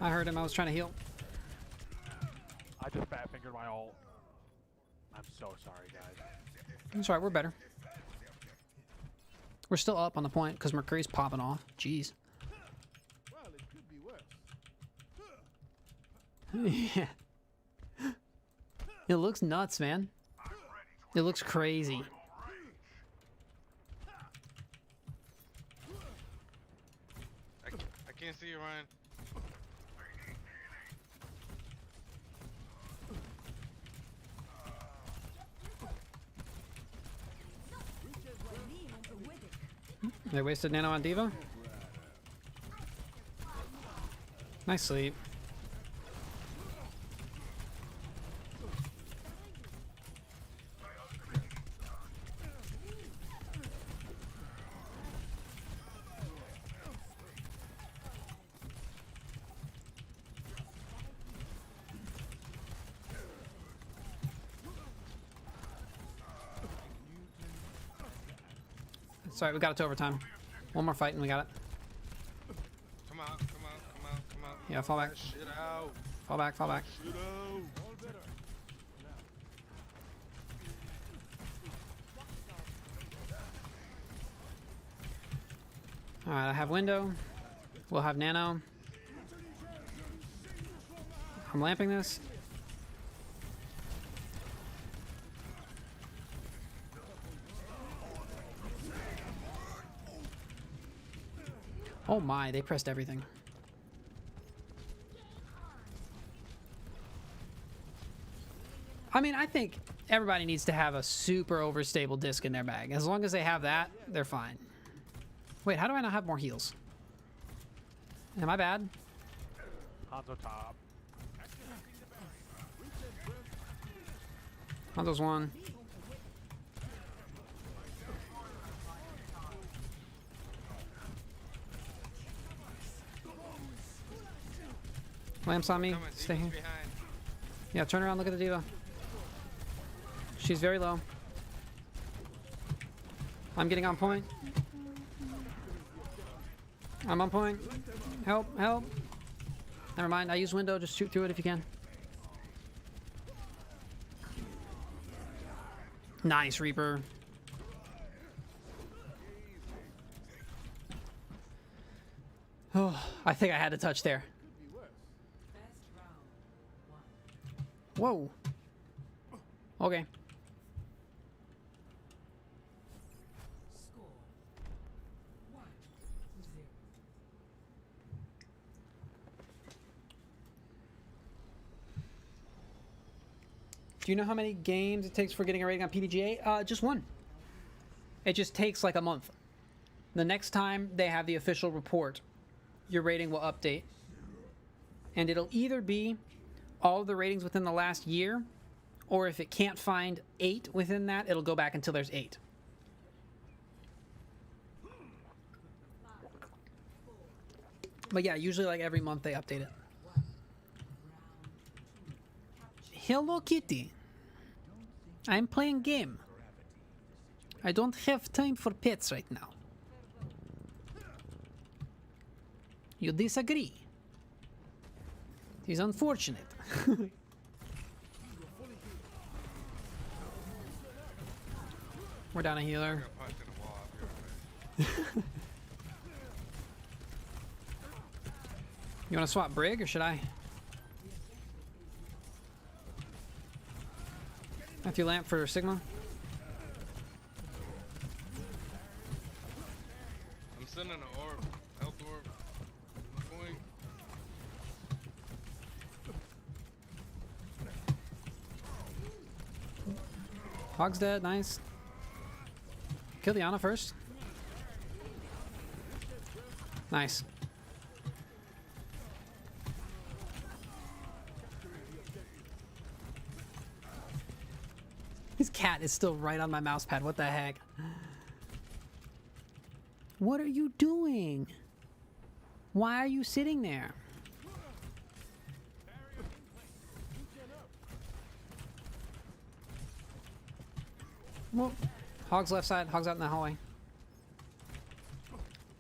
I heard him. I was trying to heal. I just fat fingered my ult. I'm so sorry, guys. That's right. We're better. We're still up on the point because Mercury's popping off. Jeez. Well, it could be worse. Yeah. It looks nuts, man. It looks crazy. I can't see you, Ryan. They wasted nano on Diva. Nice sleep. Sorry, we got it to overtime. One more fight and we got it. Come out, come out, come out, come out. Yeah, fall back. That shit out. Fall back, fall back. Shit out. Alright, I have window. We'll have nano. I'm lamping this. Oh my, they pressed everything. I mean, I think everybody needs to have a super overstable disc in their bag. As long as they have that, they're fine. Wait, how do I not have more heals? Am I bad? Hanzo top. Hanzo's one. Lamps on me. Coming, Stay Diva's here. behind. Yeah, turn around, look at the Diva. She's very low. I'm getting on point. I'm on point. Help, help. Never mind, I use window, just shoot through it if you can. Nice, Reaper. Oh, I think I had to touch there. Best round. One. Whoa. Okay. Score. 1-0. Do you know how many games it takes for getting a rating on PDGA? Just one. It just takes like a month. The next time they have the official report, your rating will update. And it'll either be all of the ratings within the last year, or if it can't find 8 within that, it'll go back until there's 8. But yeah, usually like every month they update it. Hello Kitty. I'm playing game. I don't have time for pets right now. You disagree? It is unfortunate. We're down a healer. You want to swap Brig or should I? Matthew Lamp for Sigma. I'm sending an orb. Health orb. Point. Hog's dead, nice. Kill the Ana first. Nice. His cat is still right on my mouse pad. What the heck? What are you doing? Why are you sitting there? Well, Hog's left side. Hog's out in the hallway.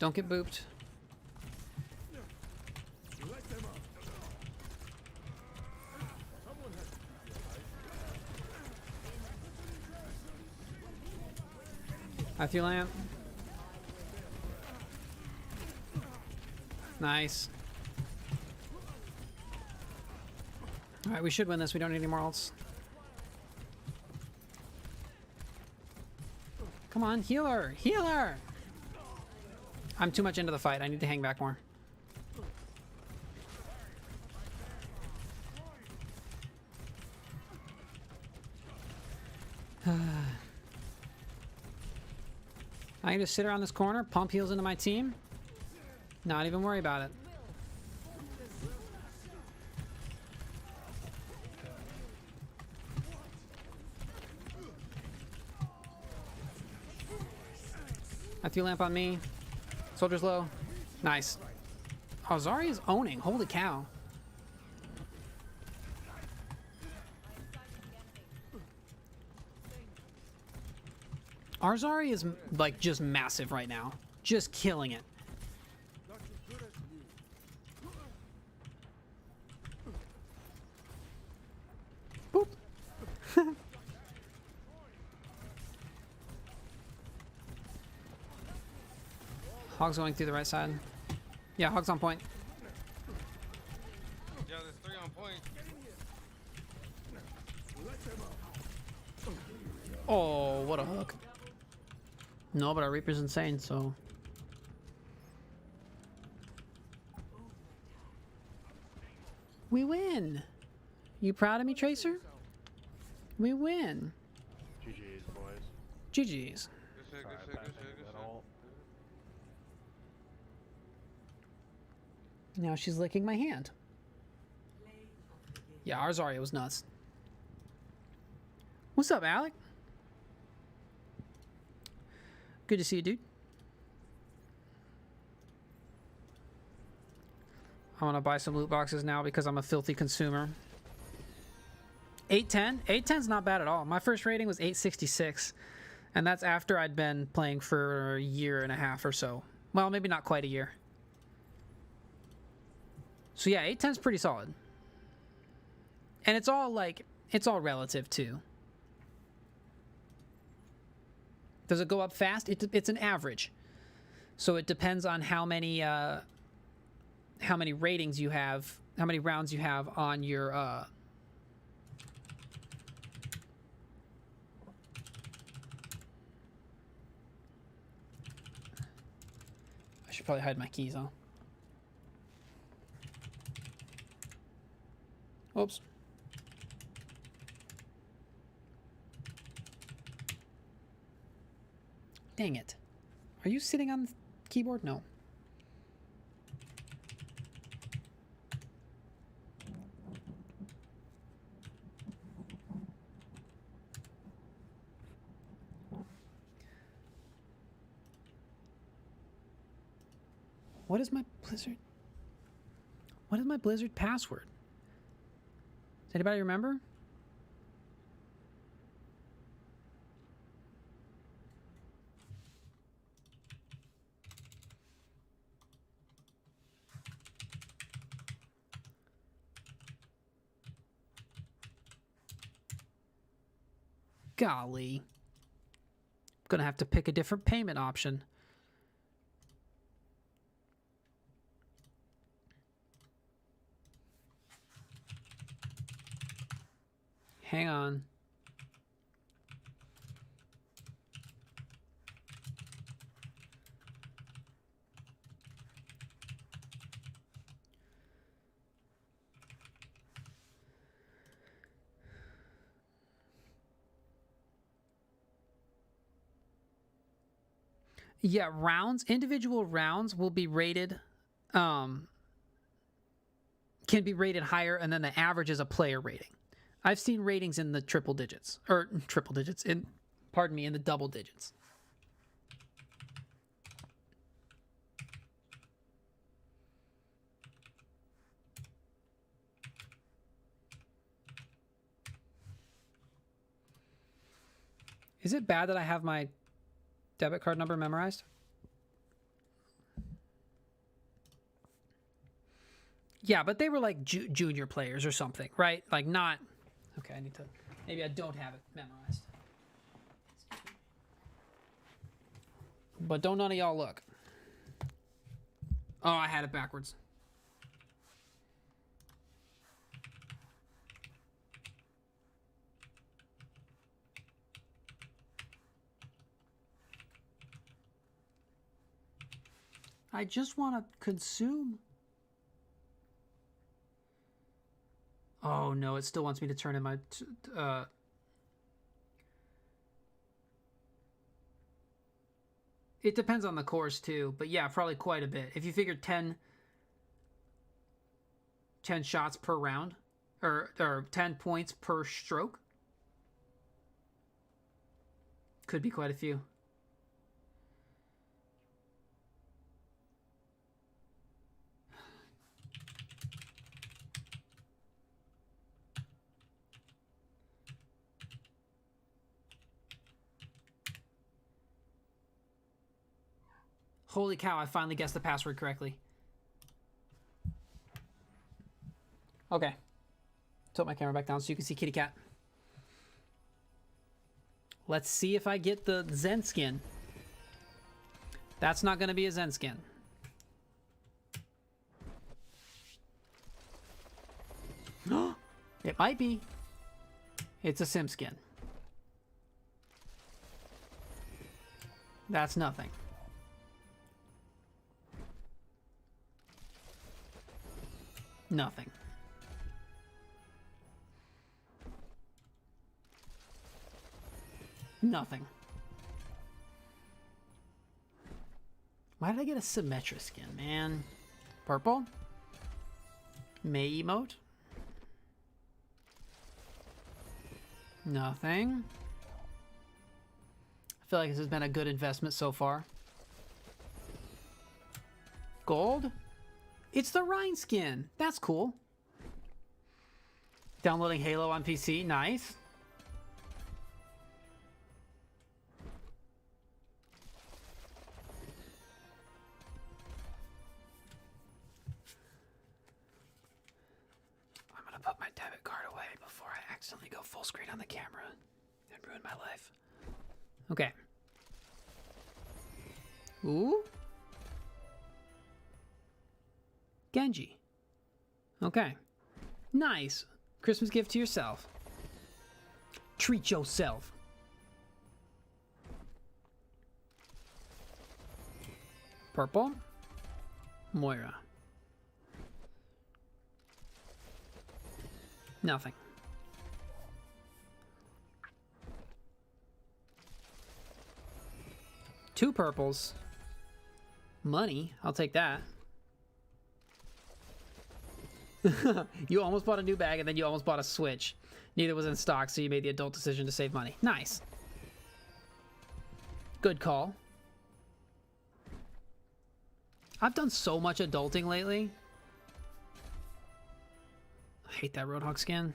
Don't get booped. Matthew Lamp. Nice. Alright, we should win this. We don't need any more ults. Come on, healer! Healer! I'm too much into the fight. I need to hang back more. I can just sit around this corner, pump heals into my team, not even worry about it. Matthew Lamp on me. Soldier's low. Nice. Oh, Zarya's owning. Holy cow. Our Zarya is like just massive right now. Just killing it. Boop. Hog's going through the right side. Yeah, Hog's on point. Yeah, there's 3 on point. Oh, what a hook. No, but our Reaper's insane, so... We win! You proud of me, Tracer? We win. GG's, boys. GG's. Good shit, good shit, good shit, good shit. Now she's licking my hand. Yeah, our Zarya was nuts. What's up, Alec? Good to see you, dude. I want to buy some loot boxes now because I'm a filthy consumer. 810? 810's not bad at all. My first rating was 866. And that's after I'd been playing for a year and a half or so. Well, maybe not quite a year. So yeah, 810's pretty solid. And it's all like, it's all relative too. Does it go up fast? It's an average. So it depends on how many ratings you have, how many rounds you have on your I should probably hide my keys, huh? Oops. Dang it. Are you sitting on the keyboard? No. What is my Blizzard? What is my Blizzard password? Does anybody remember? Golly. Gonna have to pick a different payment option. Hang on. Yeah, rounds, individual rounds will be rated, can be rated higher, and then the average is a player rating. I've seen ratings in the triple digits, in the double digits. Is it bad that I have my debit card number memorized? Yeah, but they were like junior players or something, right? Like not... Okay, I need to... Maybe I don't have it memorized. But don't none of y'all look. Oh, I had it backwards. I just want to consume... Oh no, it still wants me to turn in my... It depends on the course too, but yeah, probably quite a bit. If you figure 10 shots per round, or 10 points per stroke, could be quite a few. Holy cow, I finally guessed the password correctly. Okay. Tilt my camera back down so you can see Kitty Cat. Let's see if I get the Zen skin. That's not going to be a Zen skin. It might be. It's a Sim skin. That's nothing. Nothing. Nothing. Why did I get a Symmetra skin, man? Purple? May emote? Nothing. I feel like this has been a good investment so far. Gold? It's the Rhine skin. That's cool. Downloading Halo on PC. Nice. I'm gonna put my debit card away before I accidentally go full screen on the camera and ruin my life. Okay. Ooh. Genji. Okay. Nice. Christmas gift to yourself. Treat yourself. Purple. Moira. Nothing. 2 purples. Money. I'll take that. You almost bought a new bag and then you almost bought a Switch. Neither was in stock, so you made the adult decision to save money. Nice. Good call. I've done so much adulting lately. I hate that Roadhog skin.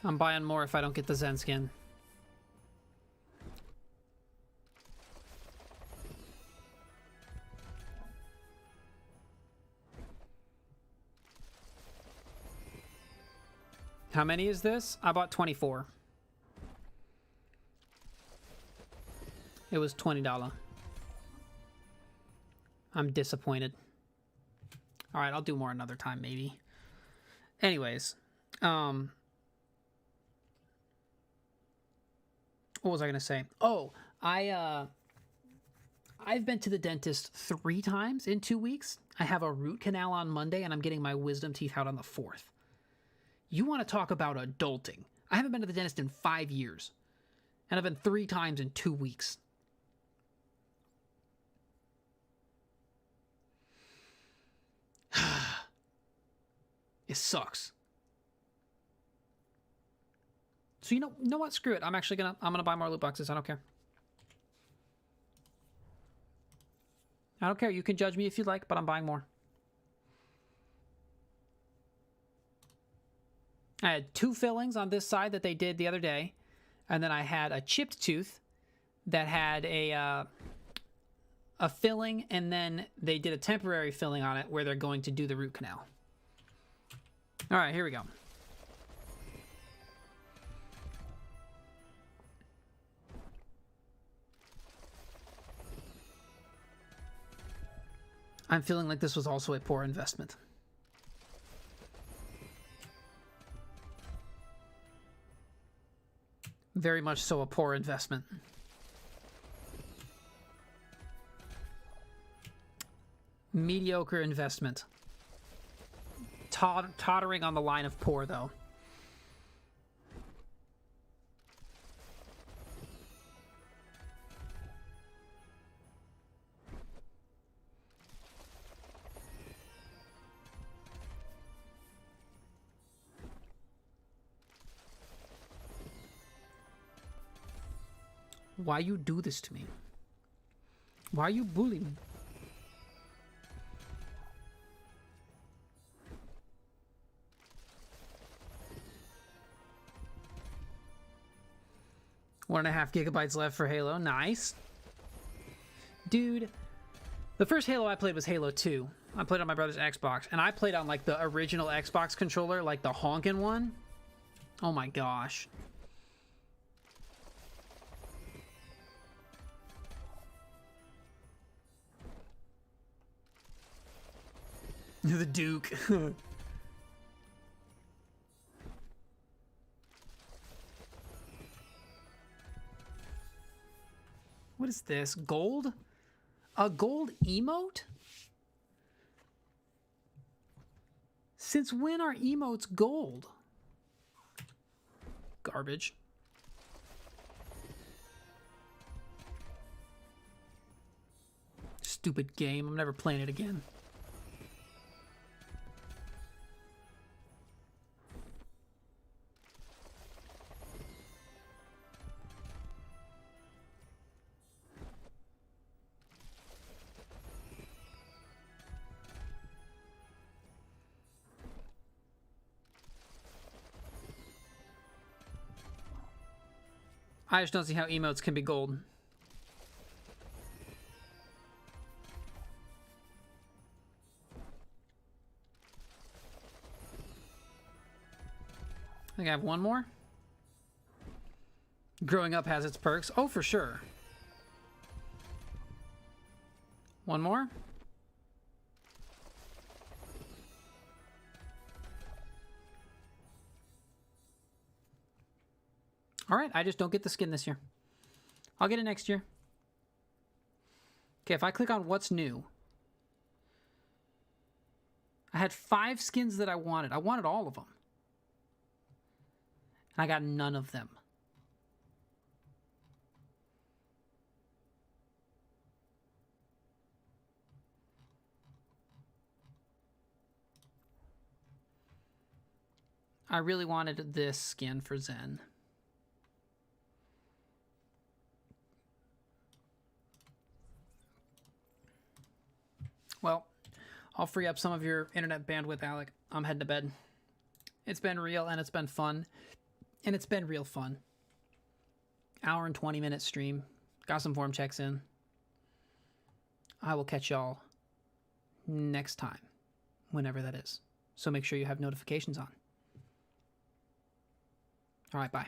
I'm buying more if I don't get the Zen skin. How many is this? I bought 24. It was $20. I'm disappointed. All right, I'll do more another time, maybe. Anyways, what was I gonna say? Oh, I've been to the dentist 3 times in 2 weeks. I have a root canal on Monday, and I'm getting my wisdom teeth out on the 4th. You want to talk about adulting? I haven't been to the dentist in 5 years, and I've been 3 times in 2 weeks. It sucks. So you know what? Screw it. I'm gonna buy more loot boxes. I don't care. I don't care. You can judge me if you'd like, but I'm buying more. I had 2 fillings on this side that they did the other day, and then I had a chipped tooth that had a filling, and then they did a temporary filling on it where they're going to do the root canal. All right, here we go. I'm feeling like this was also a poor investment. Very much so a poor investment. Mediocre investment. Tottering on the line of poor, though. Why you do this to me? Why you bully me? One and a half gigabytes left for Halo. Nice. Dude, the first Halo I played was Halo 2. I played on my brother's Xbox, and I played on like the original Xbox controller, like the honkin' one. Oh my gosh. The Duke. What is this? Gold? A gold emote? Since when are emotes gold? Garbage. Stupid game. I'm never playing it again. I just don't see how emotes can be gold. I think I have one more. Growing up has its perks. Oh, for sure. One more. All right, I just don't get the skin this year. I'll get it next year. Okay, if I click on what's new, I had 5 skins that I wanted. I wanted all of them. And I got none of them. I really wanted this skin for Zen. Well, I'll free up some of your internet bandwidth, Alec. I'm heading to bed. It's been real and it's been fun. And it's been real fun. Hour and 20-minute stream. Got some form checks in. I will catch y'all next time, whenever that is. So make sure you have notifications on. All right, bye.